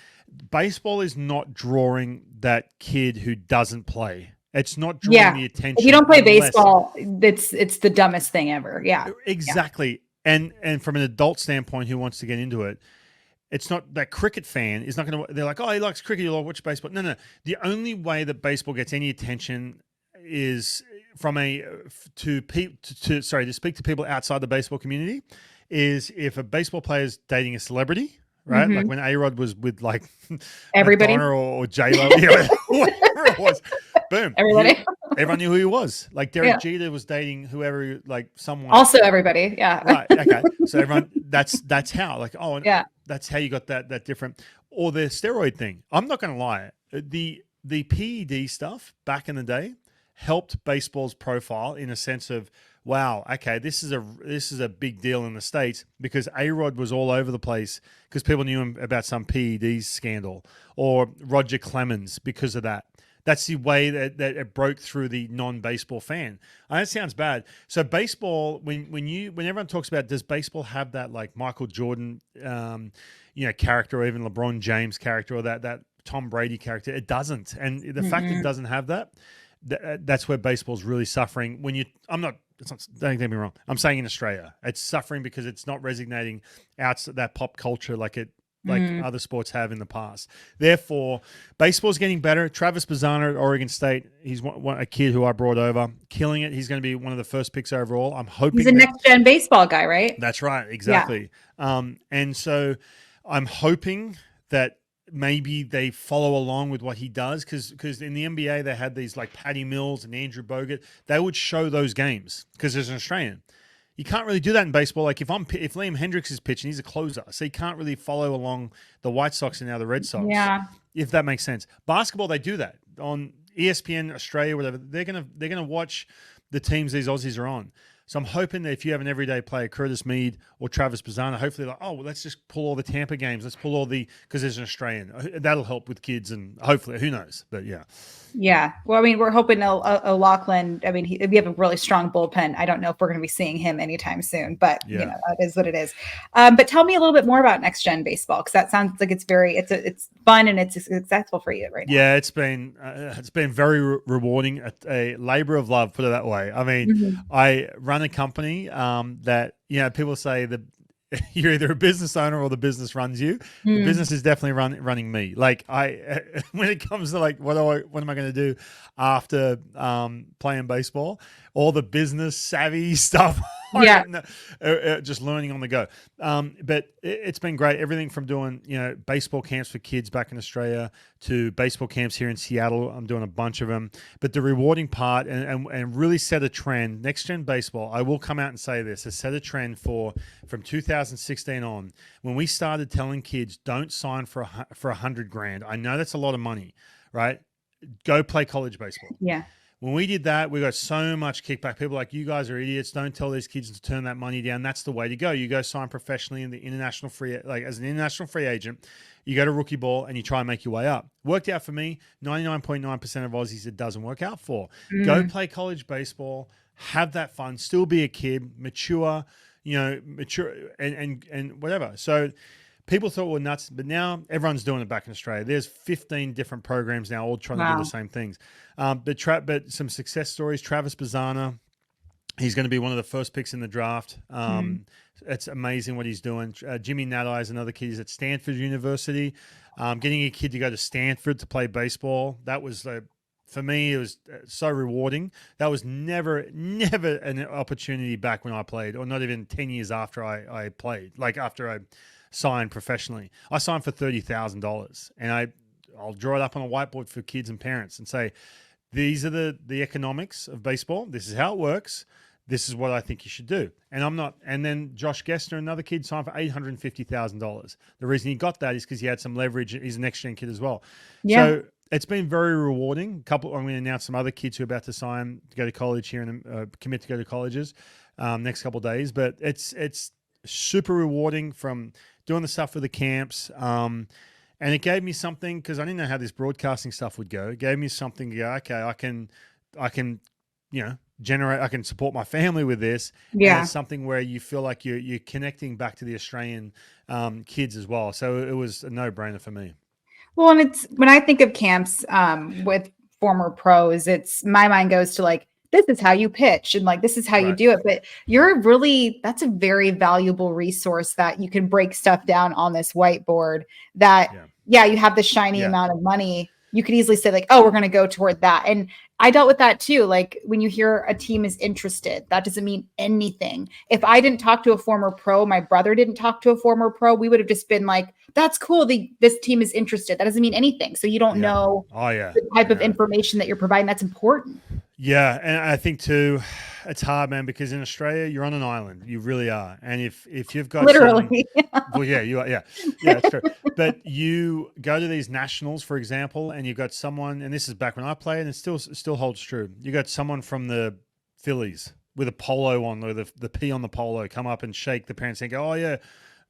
Baseball is not drawing that kid who doesn't play. It's not drawing the attention. If you don't play baseball, it's the dumbest thing ever. Yeah. Exactly. Yeah. And from an adult standpoint who wants to get into it, it's not that cricket fan is not going to, they're like, oh, he likes cricket, he'll watch baseball. No. The only way that baseball gets any attention is from to speak to people outside the baseball community is if a baseball player is dating a celebrity, right? Like when A-Rod was with like everybody Madonna or J-Lo, whatever it was. Boom. Everybody. Everyone knew who he was. Like Derek Jeter was dating whoever, like someone. Also everybody. Yeah. Right. Okay. So everyone, that's how, like, that's how you got that different, or the steroid thing. I'm not going to lie. The PED stuff back in the day helped baseball's profile in a sense of, wow, okay, this is a big deal in the States because A-Rod was all over the place because people knew him about some PED scandal, or Roger Clemens because of that. That's the way that it broke through the non-baseball fan. I know it sounds bad. So baseball, when everyone talks about, does baseball have that like Michael Jordan, character, or even LeBron James character, or that Tom Brady character? It doesn't. And the fact it doesn't have that's where baseball's really suffering. Don't get me wrong. I'm saying in Australia, it's suffering because it's not resonating out that pop culture like other sports have in the past. Therefore, baseball's getting better. Travis Bazzana at Oregon State, he's a kid who I brought over, killing it. He's going to be one of the first picks overall. I'm hoping he's a NxtGen Baseball guy, right? That's right, exactly. Yeah. And so I'm hoping that maybe they follow along with what he does, because in the NBA they had these like Patty Mills and Andrew Bogut. They would show those games because there's an Australian. You can't really do that in baseball. Like if Liam Hendricks is pitching, he's a closer, so you can't really follow along the White Sox and now the Red Sox. Yeah, if that makes sense. Basketball, they do that on ESPN Australia, whatever. They're gonna watch the teams these Aussies are on. So I'm hoping that if you have an everyday player, Curtis Mead or Travis Bazzana, hopefully let's just pull all the Tampa games. Let's pull all because there's an Australian. That'll help with kids, and hopefully, who knows? But yeah. Yeah. Well, I mean, we're hoping O'Loughlin, I mean, we have a really strong bullpen. I don't know if we're going to be seeing him anytime soon, but that is what it is. But tell me a little bit more about NxtGen Baseball, because that sounds like it's fun and it's successful for you right now. Yeah, it's been very rewarding, a labor of love, put it that way. I mean, I run a company that, people say that you're either a business owner or the business runs you. The business is definitely running me. Like when it comes to like, what am I going to do after playing baseball? All the business savvy stuff. Just learning on the go. But it's been great. Everything from doing, baseball camps for kids back in Australia to baseball camps here in Seattle. I'm doing a bunch of them. But the rewarding part and really set a trend. NxtGen Baseball, I will come out and say this, has set a trend from 2016 on, when we started telling kids, don't sign for $100,000. I know that's a lot of money, right? Go play college baseball. Yeah. When we did that, we got so much kickback. People like, you guys are idiots. Don't tell these kids to turn that money down. That's the way to go. You go sign professionally in the international as an international free agent. You go to rookie ball and you try and make your way up. Worked out for me. 99.9% of Aussies it doesn't work out for. Go play college baseball. Have that fun. Still be a kid. Mature and whatever. So people thought we're nuts, but now everyone's doing it back in Australia. There's 15 different programs now, all trying to do the same things. But some success stories. Travis Bazzana, he's going to be one of the first picks in the draft. It's amazing what he's doing. Jimmy Nadai is another kid. He's at Stanford University. Getting a kid to go to Stanford to play baseball, that was for me, it was so rewarding. That was never an opportunity back when I played, or not even 10 years after I played, like after I signed professionally. I signed for $30,000, and I'll draw it up on a whiteboard for kids and parents and say, these are the economics of baseball. This is how it works. This is what I think you should do. And I'm not. And then Josh Gessner, another kid, signed for $850,000. The reason he got that is because he had some leverage. He's an NxtGen kid as well. Yeah. So it's been very rewarding. I'm going to announce some other kids who are about to sign to go to college here and commit to go to colleges next couple of days. But it's super rewarding from doing the stuff for the camps. And it gave me something, because I didn't know how this broadcasting stuff would go. It gave me something to go, okay, I can I can support my family with this. Yeah. And it's something where you feel like you're connecting back to the Australian kids as well. So it was a no-brainer for me. Well, and it's when I think of camps with former pros, it's my mind goes to like, this is how you pitch and like this is how you do it. But that's a very valuable resource that you can break stuff down on this whiteboard that you have the shiny amount of money. You could easily say like, oh, we're going to go toward that. And I dealt with that too. Like when you hear a team is interested, that doesn't mean anything. If I didn't talk to a former pro, my brother didn't talk to a former pro, we would have just been like, that's cool. This team is interested. That doesn't mean anything. So you don't know the type of information that you're providing. That's important. Yeah. And I think too, it's hard, man, because in Australia, you're on an island. You really are. And if you've got literally, well, yeah, you are. Yeah, that's true. But you go to these nationals, for example, and you've got someone, and this is back when I played, and it still holds true. You got someone from the Phillies with a polo on, or the P on the polo, come up and shake the parents and go, oh yeah,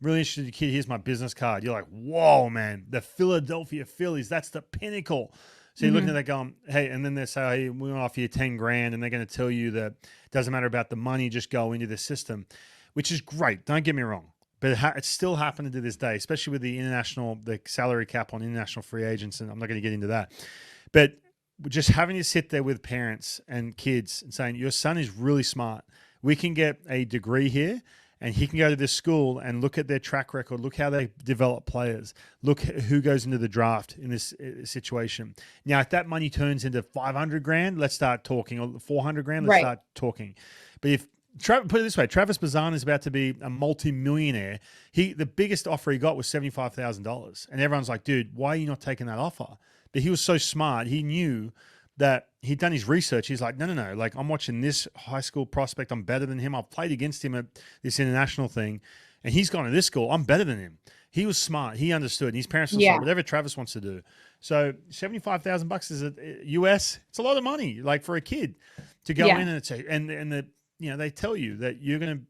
really interested kid. Here's my business card. You're like, whoa, man, the Philadelphia Phillies. That's the pinnacle. So you're looking at that going, hey, and then they say, hey, we want to offer you 10 grand, and they're going to tell you that it doesn't matter about the money, just go into the system, which is great. Don't get me wrong. But it's still happening to this day, especially with the salary cap on international free agents, and I'm not going to get into that. But just having to sit there with parents and kids and saying, your son is really smart. We can get a degree here, and he can go to this school and look at their track record, look how they develop players, look who goes into the draft in this situation. Now, if that money turns into 500 grand, let's start talking, or 400 grand, let's start talking. But if put it this way, Travis Bazan is about to be a multi-millionaire. The biggest offer he got was $75,000. And everyone's like, dude, why are you not taking that offer? But he was so smart. He knew that he'd done his research. He's like, no. Like, I'm watching this high school prospect. I'm better than him. I've played against him at this international thing. And he's gone to this school. I'm better than him. He was smart. He understood. And his parents were like, whatever Travis wants to do. So $75,000 is a US. It's a lot of money, like for a kid to go in and say, they tell you that you're going to,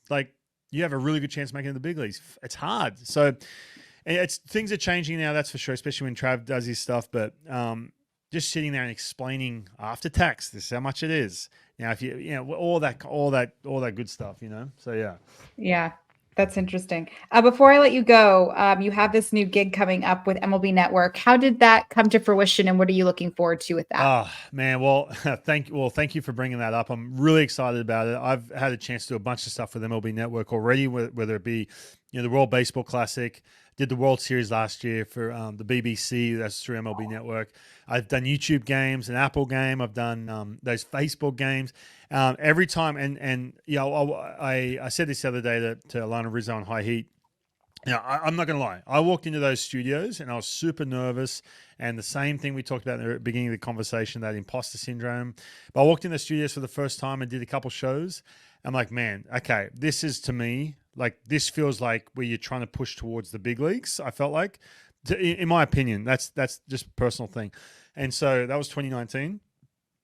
like, you have a really good chance of making it in the big leagues. It's hard. So things are changing now, that's for sure, especially when Trav does his stuff. But just sitting there and explaining after tax, this is how much it is. Now, if all that good stuff, So yeah. That's interesting. Before I let you go, you have this new gig coming up with MLB Network. How did that come to fruition, and what are you looking forward to with that? Oh man, well, thank you for bringing that up. I'm really excited about it. I've had a chance to do a bunch of stuff with MLB Network already, whether it be the World Baseball Classic. Did the World Series last year for the BBC. That's through MLB Network. I've done YouTube games, an Apple game. I've done those Facebook games. Every time, and I said this the other day to Alana Rizzo on High Heat. I'm not going to lie. I walked into those studios and I was super nervous. And the same thing we talked about in the beginning of the conversation, that imposter syndrome. But I walked in the studios for the first time and did a couple shows. I'm like, man, okay, this is, to me, like, this feels like where you're trying to push towards the big leagues. I felt like, in my opinion, that's just a personal thing. And so that was 2019.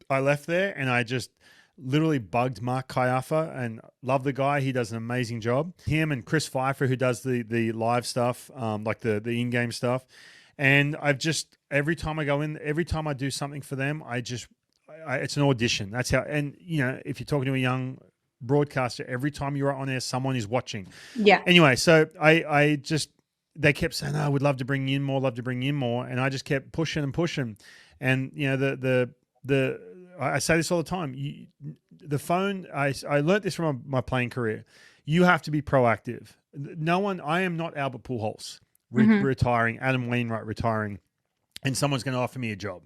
I left there and I just literally bugged Mark Caiafa, and love the guy. He does an amazing job. Him and Chris Pfeiffer, who does the live stuff, like the in-game stuff. And I've just, every time I go in, every time I do something for them, it's an audition. That's how, and if you're talking to a young broadcaster, every time you're on air, someone is watching. Yeah. Anyway, so they kept saying, "Oh, we'd love to bring you in more," and I just kept pushing and pushing. And I say this all the time. The phone. I learned this from my playing career. You have to be proactive. I am not Albert Pujols retiring, Adam Wainwright retiring, and someone's going to offer me a job.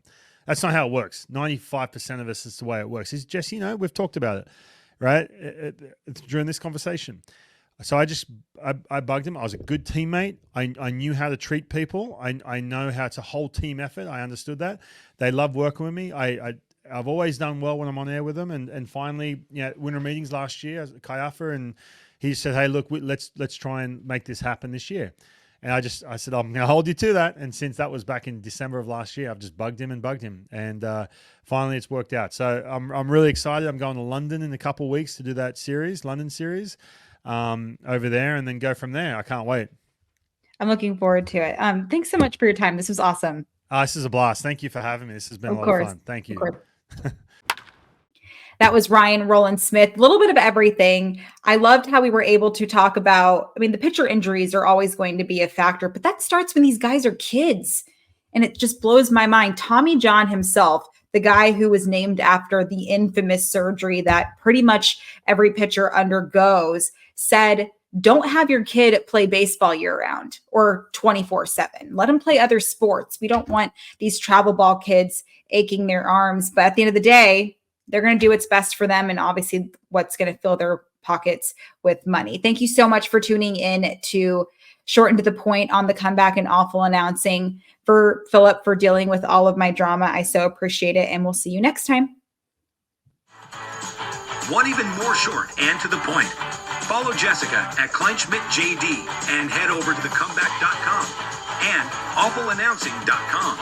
That's not how it works. 95% of us is the way it works. It's just, we've talked about it, right? During this conversation. So I bugged him. I was a good teammate. I knew how to treat people. I know how it's a whole team effort. I understood that. They love working with me. I've always done well when I'm on air with them. And finally, winter meetings last year, Caiafa, and he said, "Hey, look, let's try and make this happen this year." And I said, "I'm going to hold you to that." And since that was back in December of last year, I've just bugged him. And finally it's worked out. So I'm really excited. I'm going to London in a couple of weeks to do that London series over there, and then go from there. I can't wait. I'm looking forward to it. Thanks so much for your time. This was awesome. This is a blast. Thank you for having me. This has been a lot of fun. Thank you. That was Ryan Rowland-Smith. A little bit of everything. I loved how we were able to talk about, the pitcher injuries are always going to be a factor, but that starts when these guys are kids. And it just blows my mind. Tommy John himself, the guy who was named after the infamous surgery that pretty much every pitcher undergoes, said, don't have your kid play baseball year round or 24/7. Let them play other sports. We don't want these travel ball kids aching their arms. But at the end of the day, they're going to do what's best for them and obviously what's going to fill their pockets with money. Thank you so much for tuning in to Short and to the Point on the Comeback and Awful Announcing. For Philip, for dealing with all of my drama. I so appreciate it. And we'll see you next time. Want even more short and to the point? Follow Jessica at Kleinschmidt JD and head over to thecomeback.com and awfulannouncing.com.